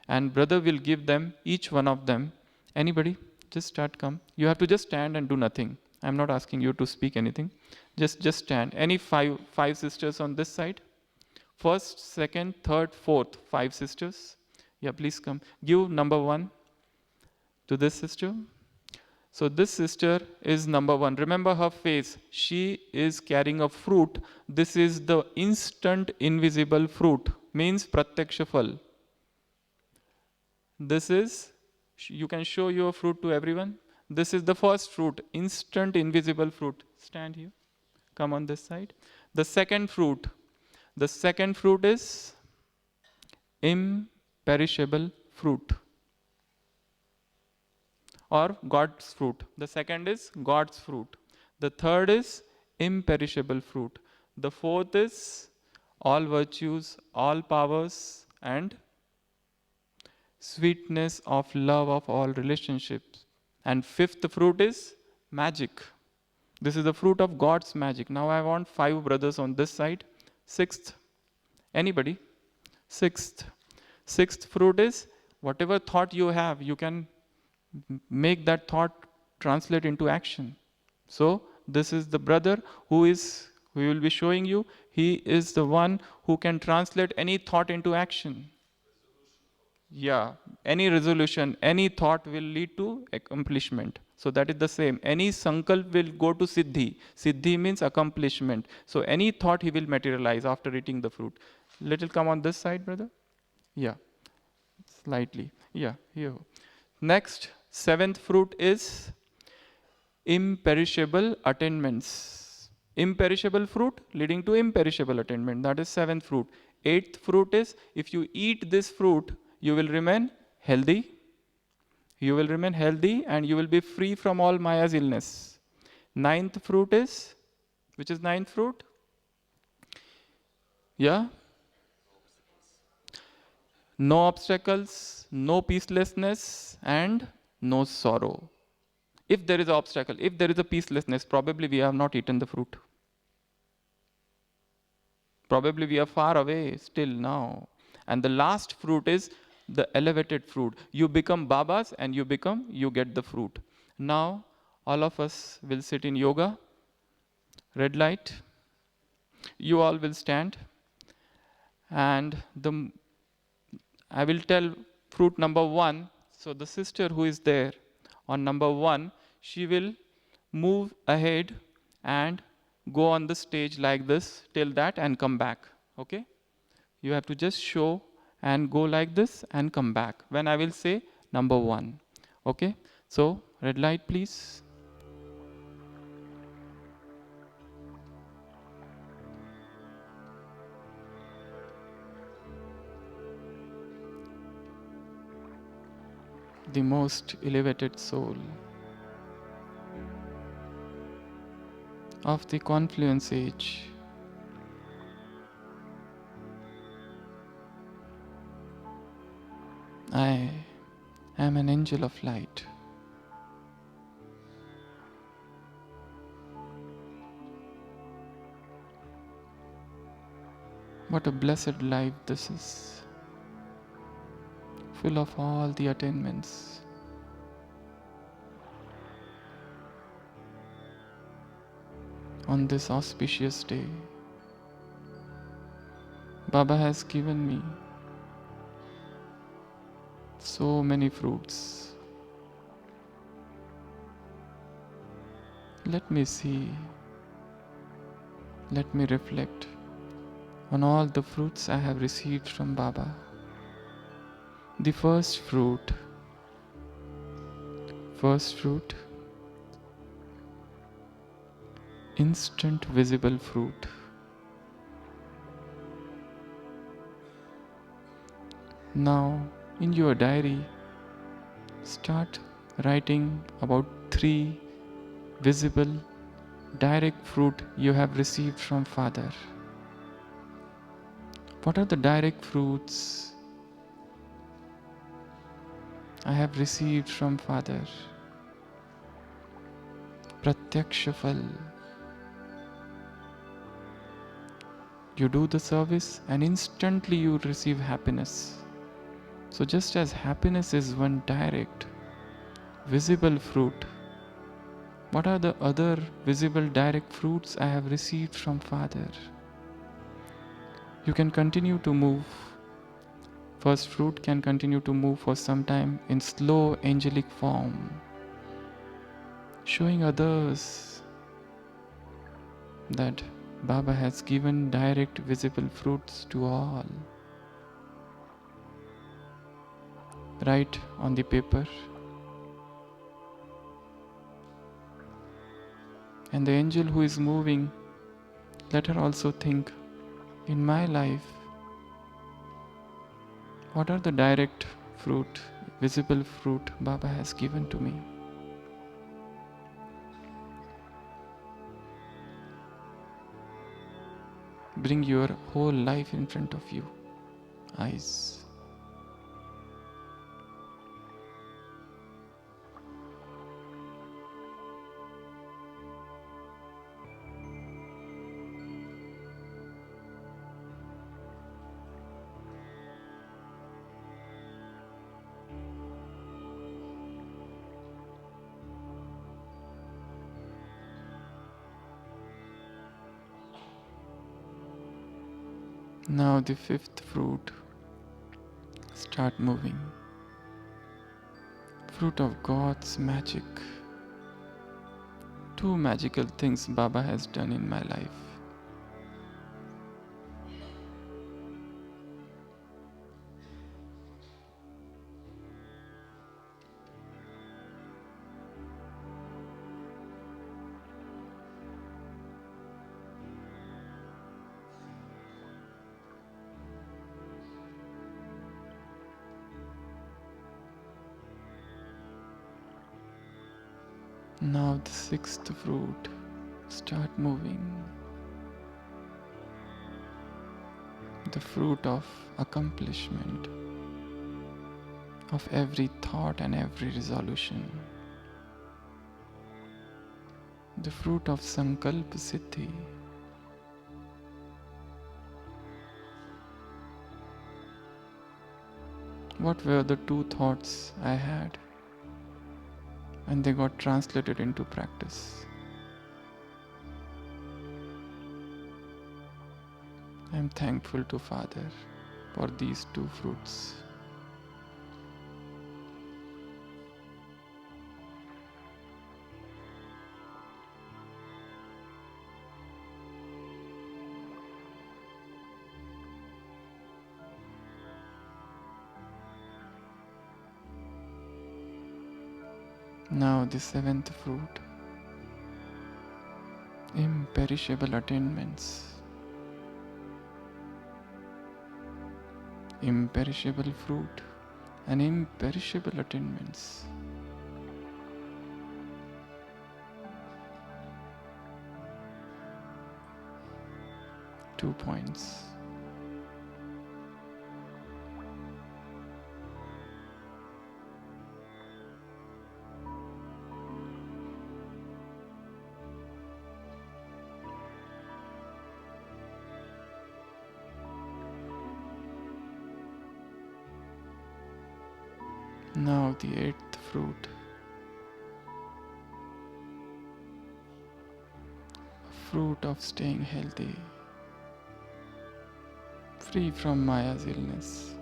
And brother will give them, each one of them. Anybody? Just start, come. You have to just stand and do nothing. I'm not asking you to speak anything. Just stand. Any 5 sisters on this side? First, second, third, fourth, 5 sisters. Yeah, please come. Give number 1 to this sister. So this sister is number 1. Remember her face. She is carrying a fruit. This is the instant invisible fruit. Means pratyaksha phal. This is, you can show your fruit to everyone. This is the first fruit. Instant invisible fruit. Stand here. Come on this side. The second fruit. The second fruit is imperishable fruit. Or God's fruit. The second is God's fruit. The third is imperishable fruit. The fourth is all virtues, all powers, and sweetness of love of all relationships. And fifth fruit is magic. This is the fruit of God's magic. Now I want 5 brothers on this side. Sixth, anybody? Sixth fruit is whatever thought you have, you can make that thought translate into action. So this is the brother who we will be showing you. He is the one who can translate any thought into action. Yeah, any resolution, any thought will lead to accomplishment. So that is the same. Any sankalp will go to siddhi. Siddhi means accomplishment. So any thought he will materialize after eating the fruit. Little come on this side, brother. Yeah, slightly. Yeah, here. Next, seventh fruit is imperishable attainments. Imperishable fruit leading to imperishable attainment. That is seventh fruit. Eighth fruit is if you eat this fruit, you will remain healthy. You will remain healthy and you will be free from all Maya's illness. Ninth fruit is, which is ninth fruit? Yeah? No obstacles, no peacelessness, and no sorrow. If there is an obstacle, if there is a peacelessness, probably we have not eaten the fruit. Probably we are far away still now. And the last fruit is the elevated fruit. You become Babas and you get the fruit. Now, all of us will sit in yoga, red light. You all will stand. And I will tell fruit number 1. So the sister who is there on number 1, she will move ahead and go on the stage like this till that and come back. Okay? You have to just show and go like this and come back when I will say number 1. Okay? So, red light please. The most elevated soul of the confluence age. I am an angel of light. What a blessed life this is, full of all the attainments. On this auspicious day, Baba has given me so many fruits. Let me see, let me reflect on all the fruits I have received from Baba. The first fruit, instant visible fruit. Now, in your diary, start writing about 3 visible, direct fruit you have received from Father. What are the direct fruits I have received from Father? Pratyaksha Phal. You do the service and instantly you receive happiness. So just as happiness is one direct, visible fruit, what are the other visible direct fruits I have received from Father? You can continue to move. First fruit can continue to move for some time in slow angelic form, showing others that Baba has given direct visible fruits to all. Write on the paper. And the angel who is moving, let her also think, in my life, what are the direct fruit, visible fruit Baba has given to me? Bring your whole life in front of you. Eyes. Now the fifth fruit, start moving. Fruit of God's magic, Two magical things Baba has done in my life. Now the sixth fruit, start moving. The fruit of accomplishment, of every thought and every resolution. The fruit of Sankalp Siddhi. What were the two thoughts I had? And they got translated into practice. I am thankful to Father for these two fruits. Now the seventh fruit, imperishable attainments. Imperishable fruit and imperishable attainments. Two points. Now the eighth fruit, fruit of staying healthy, free from Maya's illness.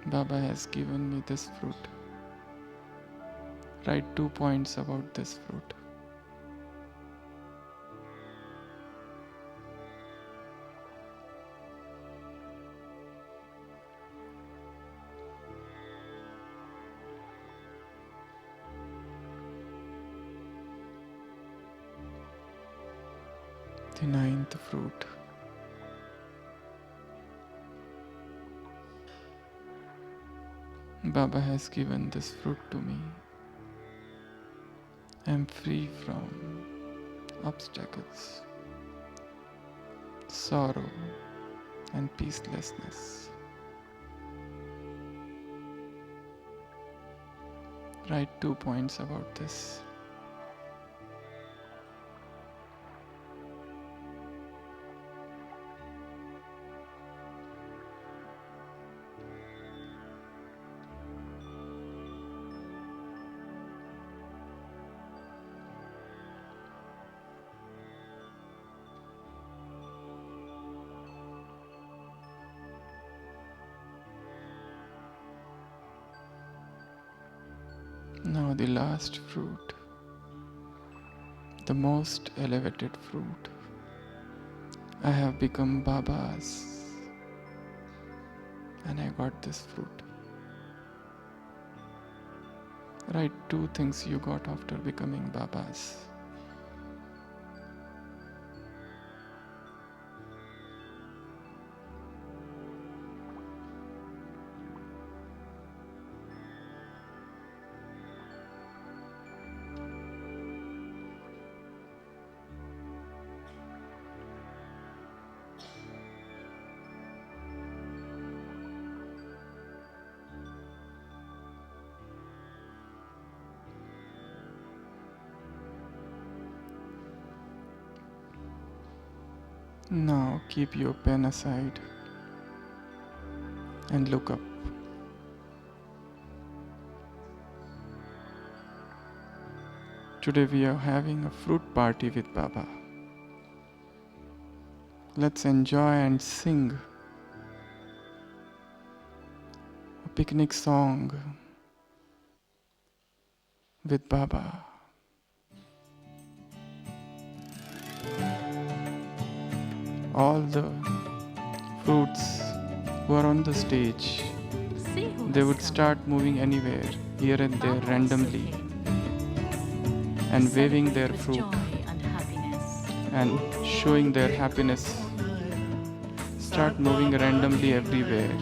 Baba has given me this fruit. Write 2 points about this fruit. The ninth fruit, Baba has given this fruit to me. I am free from obstacles, sorrow and peacelessness. Write 2 points about this. Now the last fruit, the most elevated fruit. I have become Baba's and I got this fruit. Write 2 things you got after becoming Baba's. Now keep your pen aside and look up. Today we are having a fruit party with Baba. Let's enjoy and sing a picnic song with Baba. All the fruits who are on the stage, they would start moving anywhere, here and there, randomly, and waving their fruit and showing their happiness. Start moving randomly everywhere.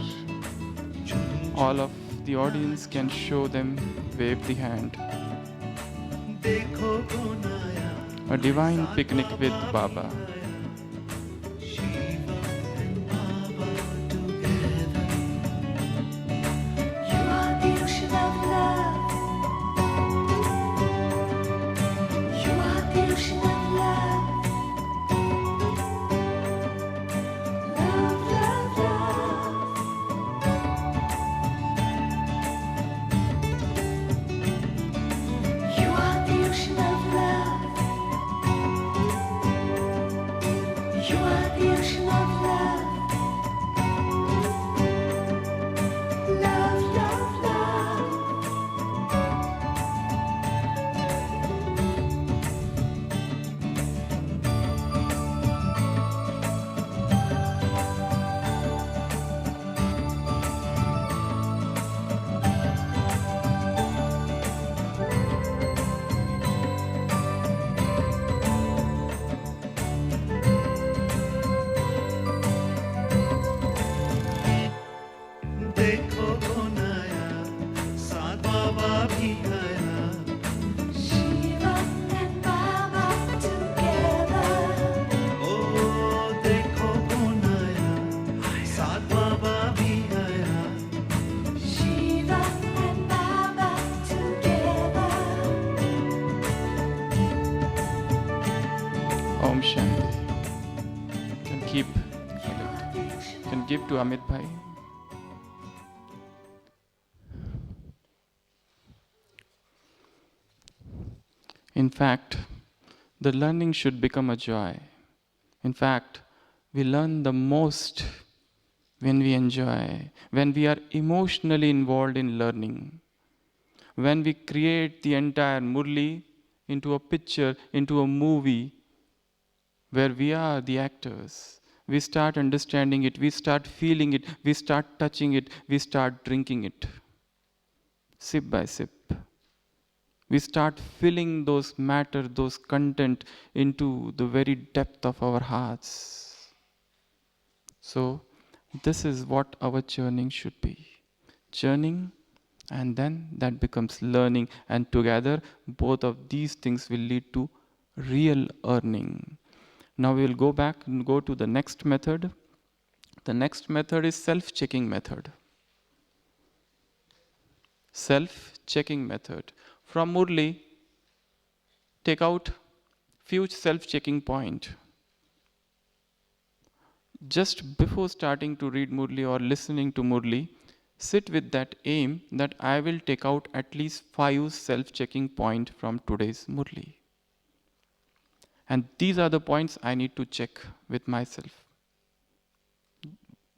All of the audience can show them wave the hand. A divine picnic with Baba. Om Shanti. Can give to Amit Bhai. In fact, the learning should become a joy. In fact, we learn the most when we enjoy, when we are emotionally involved in learning, when we create the entire Murli into a picture, into a movie, where we are the actors. We start understanding it, we start feeling it, we start touching it, we start drinking it. Sip by sip. We start filling those matter, those content into the very depth of our hearts. So, this is what our churning should be. Churning, and then that becomes learning, and together both of these things will lead to real earning. Now we will go back and go to the next method. The next method is self-checking method. Self-checking method. From Murli, take out few self-checking point. Just before starting to read Murli or listening to Murli, sit with that aim that I will take out at least 5 self-checking point from today's Murli. And these are the points I need to check with myself.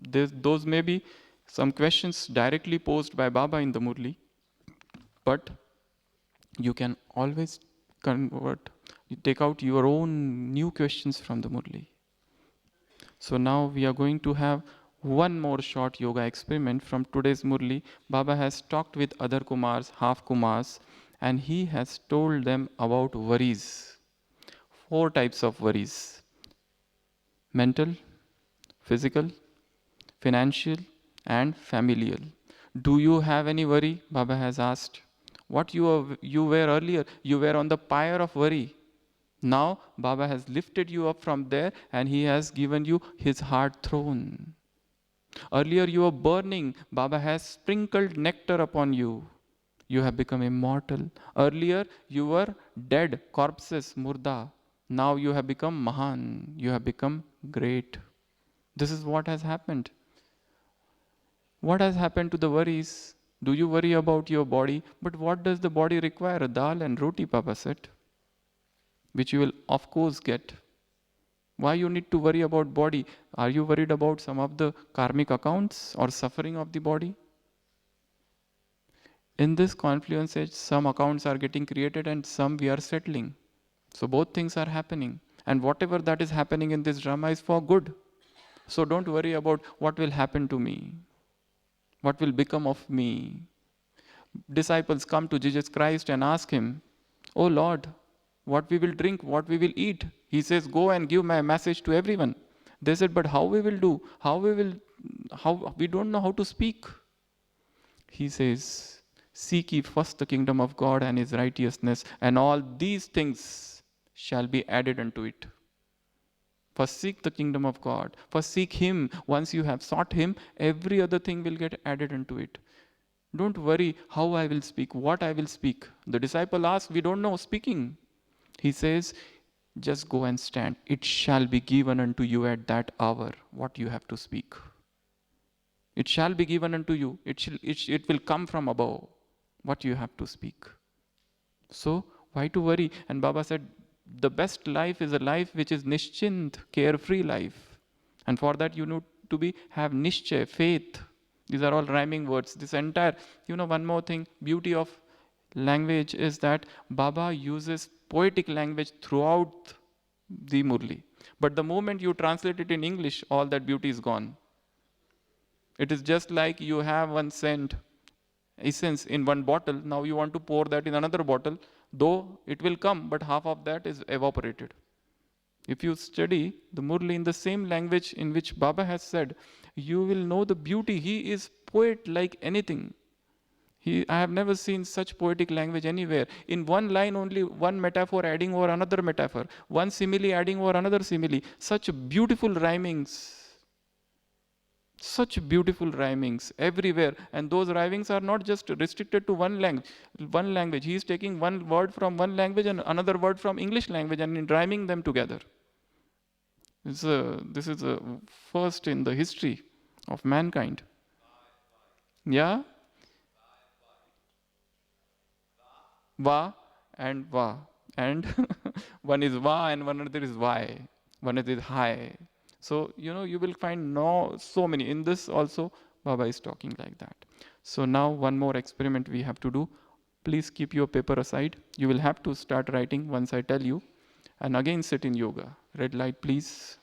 Those may be some questions directly posed by Baba in the Murli, but you can always take out your own new questions from the Murli. So now we are going to have one more short yoga experiment from today's Murli. Baba has talked with other Kumars, half Kumars, and he has told them about worries. 4 types of worries: mental, physical, financial, and familial. Do you have any worry? Baba has asked. What you were earlier, you were on the pyre of worry. Now Baba has lifted you up from there and he has given you his heart throne. Earlier you were burning, Baba has sprinkled nectar upon you. You have become immortal. Earlier you were dead, corpses, murda. Now you have become Mahan, you have become great. This is what has happened. What has happened to the worries? Do you worry about your body? But what does the body require? Dal and roti, Papa said, which you will of course get. Why you need to worry about body? Are you worried about some of the karmic accounts or suffering of the body? In this confluence age, some accounts are getting created and some we are settling. So both things are happening. And whatever that is happening in this drama is for good. So don't worry about what will happen to me. What will become of me? Disciples come to Jesus Christ and ask him, "Oh Lord, what we will drink, what we will eat?" He says, "Go and give my message to everyone." They said, "But how we will do? How we don't know how to speak." He says, "Seek ye first the kingdom of God and his righteousness, and all these things shall be added unto it." First seek the kingdom of God. First seek him. Once you have sought him, every other thing will get added unto it. Don't worry how I will speak, what I will speak. The disciple asks, "We don't know speaking." He says, "Just go and stand. It shall be given unto you at that hour what you have to speak. It shall be given unto you. It will come from above what you have to speak." So, why to worry? And Baba said, the best life is a life which is nischint, carefree life. And for that you need to have nischay, faith. These are all rhyming words. This entire, one more thing, beauty of language is that Baba uses poetic language throughout the Murli. But the moment you translate it in English, all that beauty is gone. It is just like you have one scent, essence in one bottle. Now you want to pour that in another bottle, though it will come, but half of that is evaporated. If you study the Murli in the same language in which Baba has said, you will know the beauty. He is poet like anything. I have never seen such poetic language anywhere. In one line only, one metaphor adding over another metaphor, one simile adding over another simile. Such beautiful rhymings. Such beautiful rhymings everywhere. And those rhymings are not just restricted to one language. He is taking one word from one language and another word from English language and rhyming them together. This is a first in the history of mankind. Yeah? Va and va. And one is va and one another is y. One is high. So, you will find so many. In this also, Baba is talking like that. So now one more experiment we have to do. Please keep your paper aside. You will have to start writing once I tell you. And again sit in yoga. Red light, please.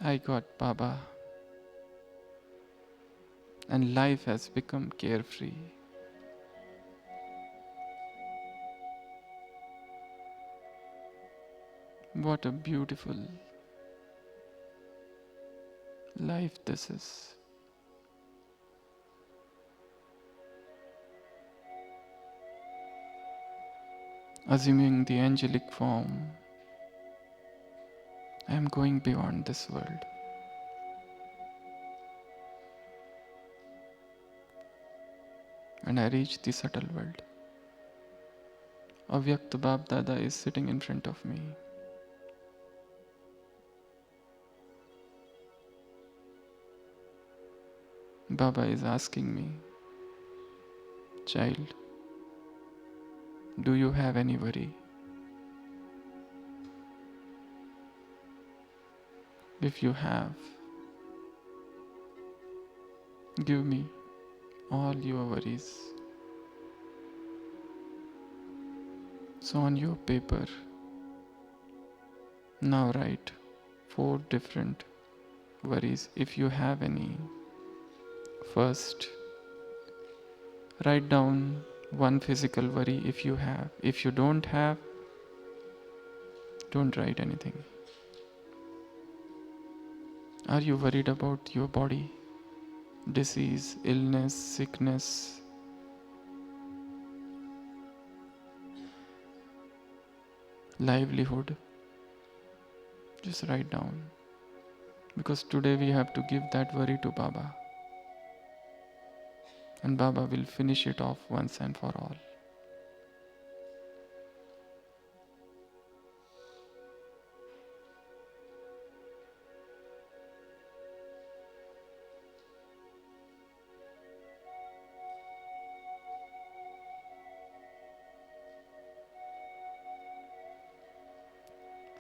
I got Baba. And life has become carefree. What a beautiful life this is. Assuming the angelic form, I am going beyond this world. And I reach the subtle world. Avyakt Bab Dada is sitting in front of me. Baba is asking me, "Child, do you have any worry? If you have, give me all your worries." So on your paper, now write 4 different worries if you have any. First, write down one physical worry if you have. If you don't have, don't write anything. Are you worried about your body? Disease, illness, sickness? Livelihood? Just write down. Because today we have to give that worry to Baba. And Baba will finish it off once and for all.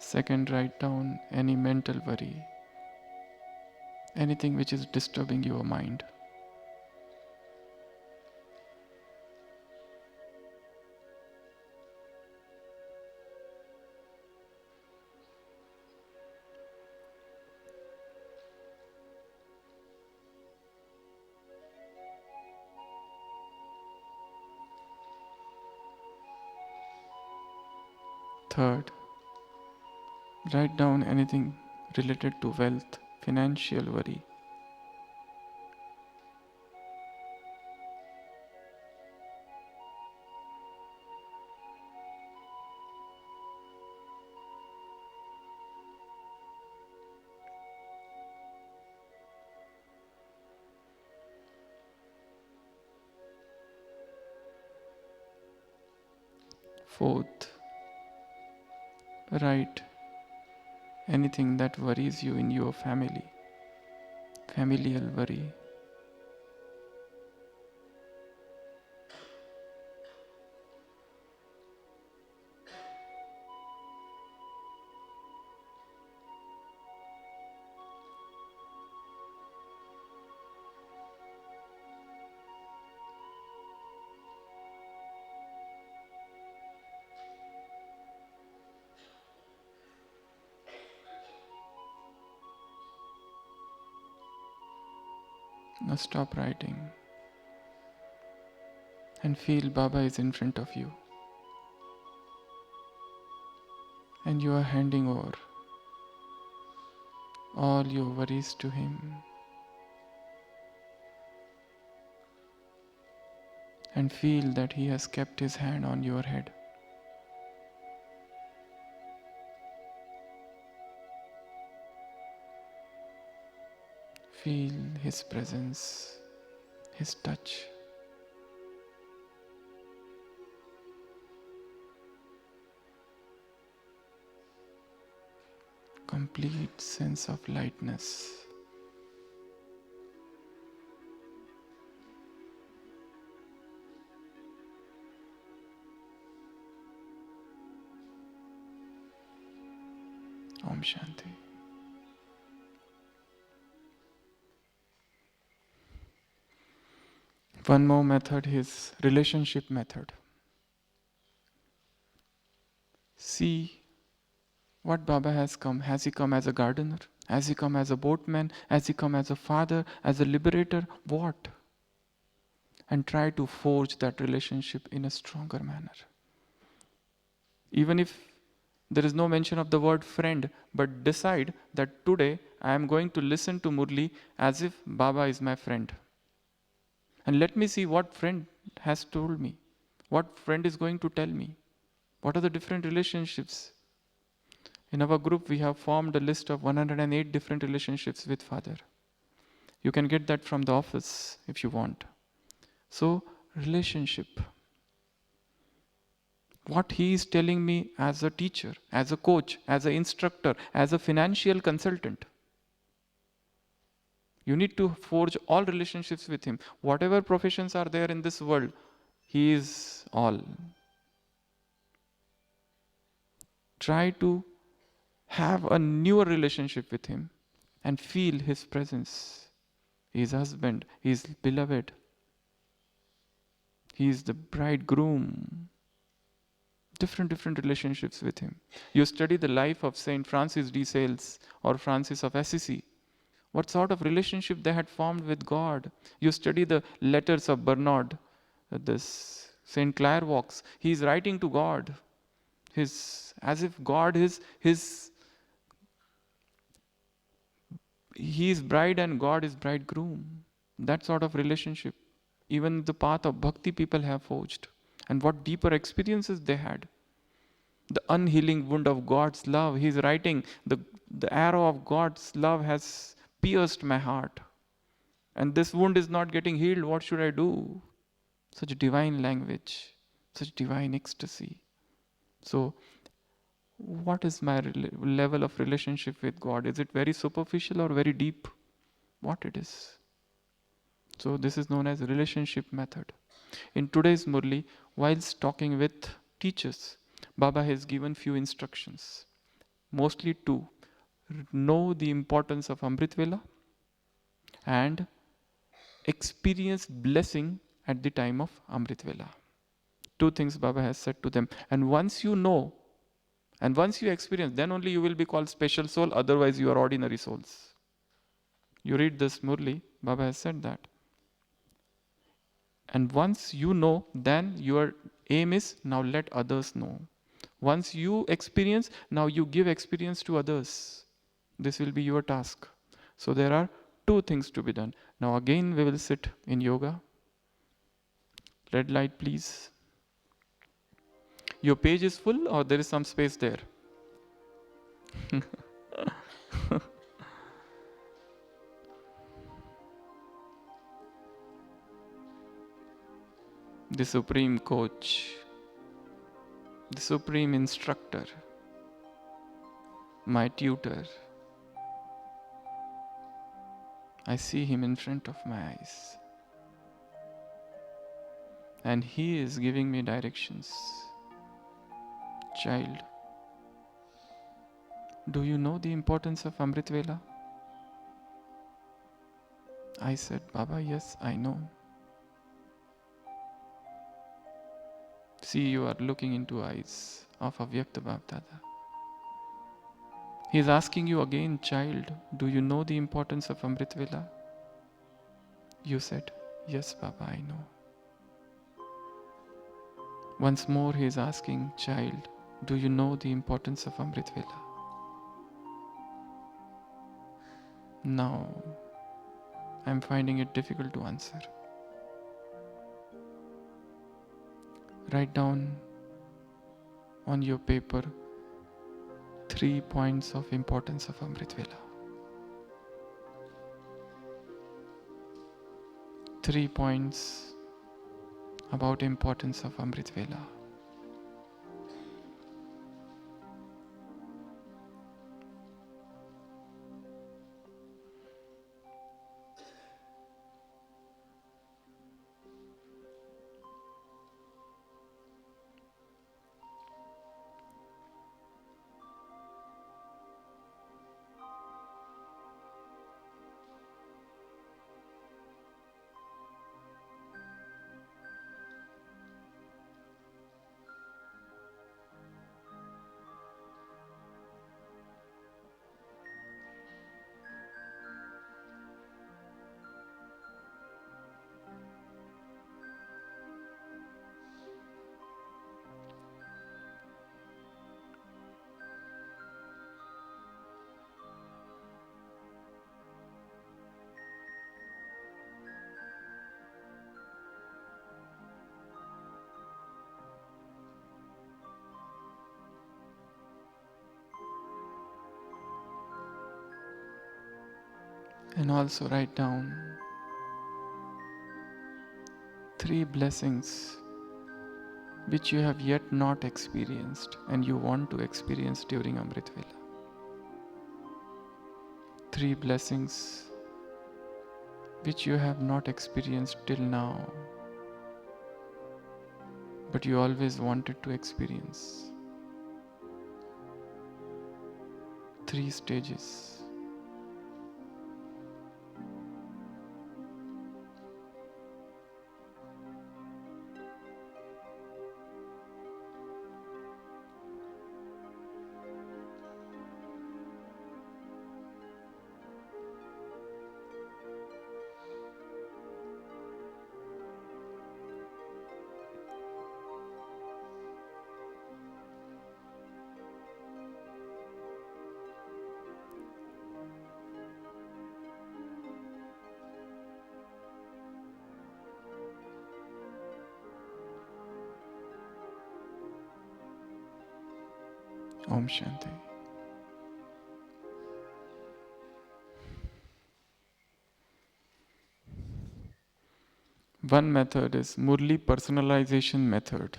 Second, write down any mental worry, anything which is disturbing your mind. Third, write down anything related to wealth, financial worry. Fourth, write anything that worries you in your family, familial worry. Now stop writing and feel Baba is in front of you. And you are handing over all your worries to him. And feel that he has kept his hand on your head. Feel his presence, his touch. Complete sense of lightness. Om Shanti. One more method, his relationship method. See what Baba has come. Has he come as a gardener? Has he come as a boatman? Has he come as a father? As a liberator? What? And try to forge that relationship in a stronger manner. Even if there is no mention of the word friend, but decide that today I am going to listen to Murli as if Baba is my friend. And let me see what friend has told me. What friend is going to tell me. What are the different relationships? In our group, we have formed a list of 108 different relationships with Father. You can get that from the office if you want. So, relationship. What he is telling me as a teacher, as a coach, as an instructor, as a financial consultant. You need to forge all relationships with him. Whatever professions are there in this world, he is all. Try to have a newer relationship with him and feel his presence. He is husband, he is beloved. He is the bridegroom. Different relationships with him. You study the life of Saint Francis de Sales or Francis of Assisi. What sort of relationship they had formed with God. You study the letters of Bernard, this Saint Clairvaux. He is writing to God. As if God is he is bride and God is bridegroom. That sort of relationship. Even the path of bhakti people have forged. And what deeper experiences they had. The unhealing wound of God's love. He is writing, the arrow of God's love has pierced my heart. And this wound is not getting healed. What should I do? Such divine language. Such divine ecstasy. So, what is my level of relationship with God? Is it very superficial or very deep? What it is? So this is known as relationship method. In today's Murli, whilst talking with teachers, Baba has given few instructions. mostly two. Know the importance of Amrit Vela and experience blessing at the time of Amrit Vela. Two things Baba has said to them. And once you know, and once you experience, then only you will be called special soul, otherwise you are ordinary souls. You read this Murli, Baba has said that. And once you know, then your aim is now let others know. Once you experience, now you give experience to others. This will be your task. So there are two things to be done. Now again we will sit in yoga. Red light please. Your page is full or there is some space there? The supreme coach, the supreme instructor, my tutor. I see him in front of my eyes. And he is giving me directions. Child, do you know the importance of Amrit Vela? I said, Baba, yes, I know. See, you are looking into eyes of Avyakta Bapdada. He is asking you again, child, do you know the importance of Amrit Vela? You said, yes, Baba, I know. Once more he is asking, child, do you know the importance of Amrit Vela? Now, I am finding it difficult to answer. Write down on your paper 3 points of importance of Amrit Vela. 3 points about importance of Amrit Vela. And also write down 3 blessings which you have yet not experienced and you want to experience during Amrit Vela. 3 blessings which you have not experienced till now, but you always wanted to experience. 3 stages. Om Shanti. One method is Murli personalization method.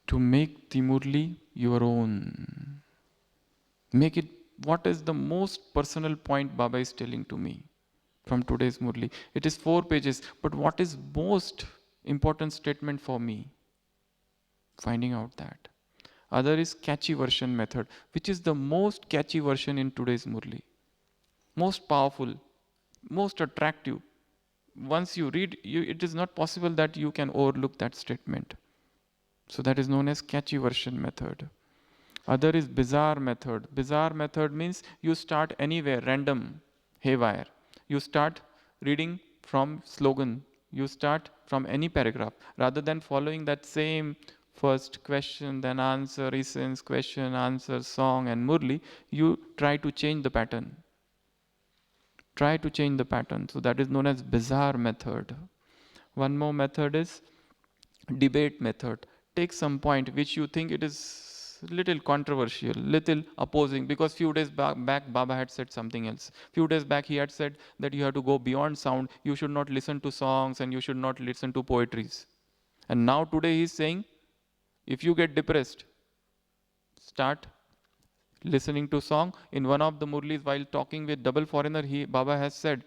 To make the Murli your own. Make it, what is the most personal point Baba is telling to me from today's Murli? It is 4 pages, but what is most important statement for me? Finding out that. Other is catchy version method, which is the most catchy version in today's Murli. Most powerful, most attractive. Once you read, it is not possible that you can overlook that statement. So that is known as catchy version method. Other is bizarre method. Bizarre method means you start anywhere, random, haywire. You start reading from slogan. You start from any paragraph. Rather than following that same first question, then answer, essence, question, answer, song, and Murli, you try to change the pattern. Try to change the pattern. So that is known as bizarre method. One more method is debate method. Take some point which you think it is little controversial, little opposing, because few days back Baba had said something else. Few days back he had said that you have to go beyond sound, you should not listen to songs and you should not listen to poetries. And now today he is saying, if you get depressed, start listening to song. In one of the Murlis, while talking with double foreigner, Baba has said,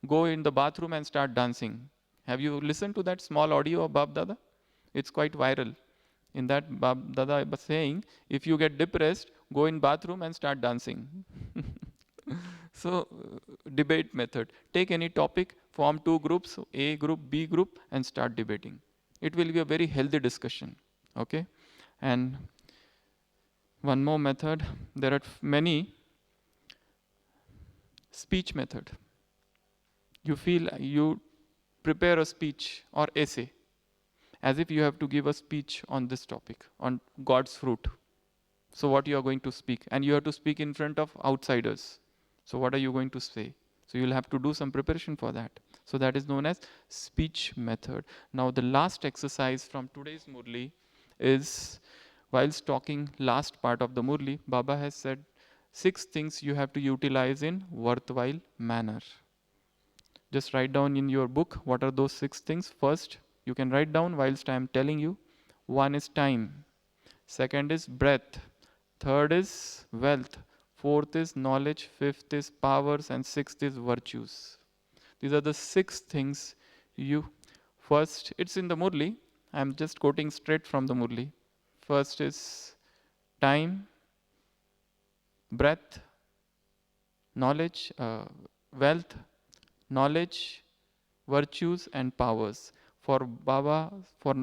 go in the bathroom and start dancing. Have you listened to that small audio of Bab Dada? It's quite viral. In that, Bab Dada was saying, if you get depressed, go in bathroom and start dancing. So, debate method. Take any topic, form two groups, A group, B group, and start debating. It will be a very healthy discussion. Okay? And one more method. There are many. Speech method. You feel you prepare a speech or essay as if you have to give a speech on this topic, on God's fruit. So what you are going to speak, and you have to speak in front of outsiders. So what are you going to say? So you'll have to do some preparation for that. So that is known as speech method. Now the last exercise from today's Murli is, whilst talking last part of the Murli, Baba has said 6 things you have to utilize in worthwhile manner. Just write down in your book what are those 6 things. First, you can write down whilst I am telling you. 1 is time. Second is breath. Third is wealth. Fourth is knowledge. Fifth is powers. And sixth is virtues. These are the 6 things you... First, it's in the Murli. I am just quoting straight from the Murli. First is time, breath, knowledge, wealth, knowledge, virtues, and powers. For Baba, for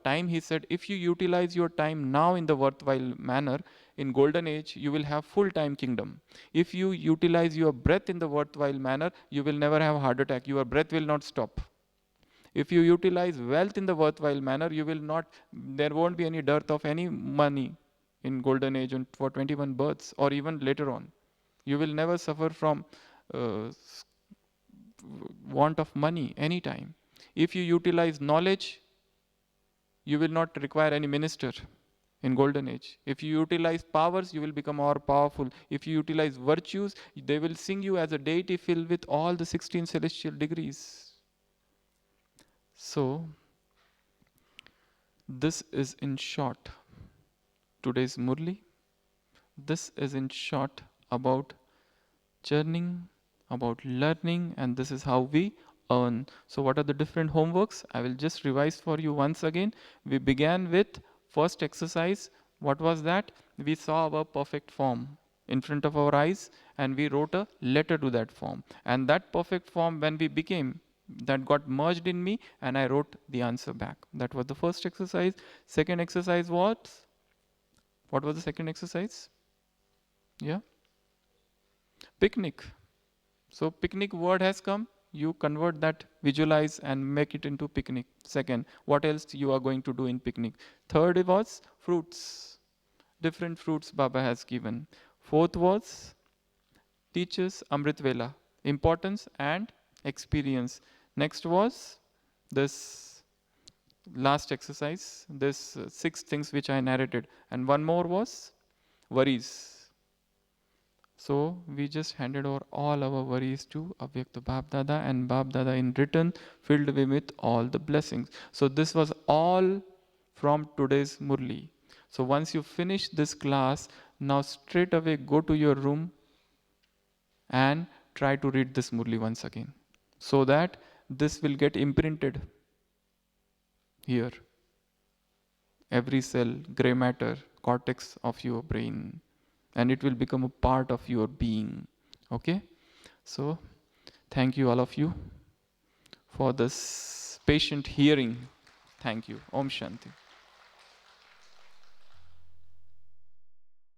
time, he said, if you utilize your time now in the worthwhile manner, in golden age, you will have full-time kingdom. If you utilize your breath in the worthwhile manner, you will never have a heart attack. Your breath will not stop. If you utilize wealth in the worthwhile manner, you will not, there won't be any dearth of any money in golden age and for 21 births or even later on. You will never suffer from want of money anytime. If you utilize knowledge, you will not require any minister in golden age. If you utilize powers, you will become more powerful. If you utilize virtues, they will sing you as a deity filled with all the 16 celestial degrees. So, this is in short today's Murli. This is in short about churning, about learning, and this is how we earn. So what are the different homeworks? I will just revise for you once again. We began with first exercise. What was that? We saw our perfect form in front of our eyes and we wrote a letter to that form. And that perfect form, when we became, that got merged in me and I wrote the answer back. That was the first exercise. Second exercise was? What was the second exercise? Yeah? Picnic. So picnic word has come. You convert that, visualize and make it into picnic. Second, what else you are going to do in picnic? Third was fruits. Different fruits Baba has given. Fourth was teaches Amrit Vela. Importance and experience. Next was this last exercise. This 6 things which I narrated. And one more was worries. So we just handed over all our worries to Avyakta Bab Dada, and Bab Dada in return filled him with all the blessings. So this was all from today's Murli. So once you finish this class, now straight away go to your room and try to read this Murli once again. So that this will get imprinted here. Every cell, grey matter, cortex of your brain, and it will become a part of your being. Okay? So, thank you all of you for this patient hearing. Thank you. Om Shanti.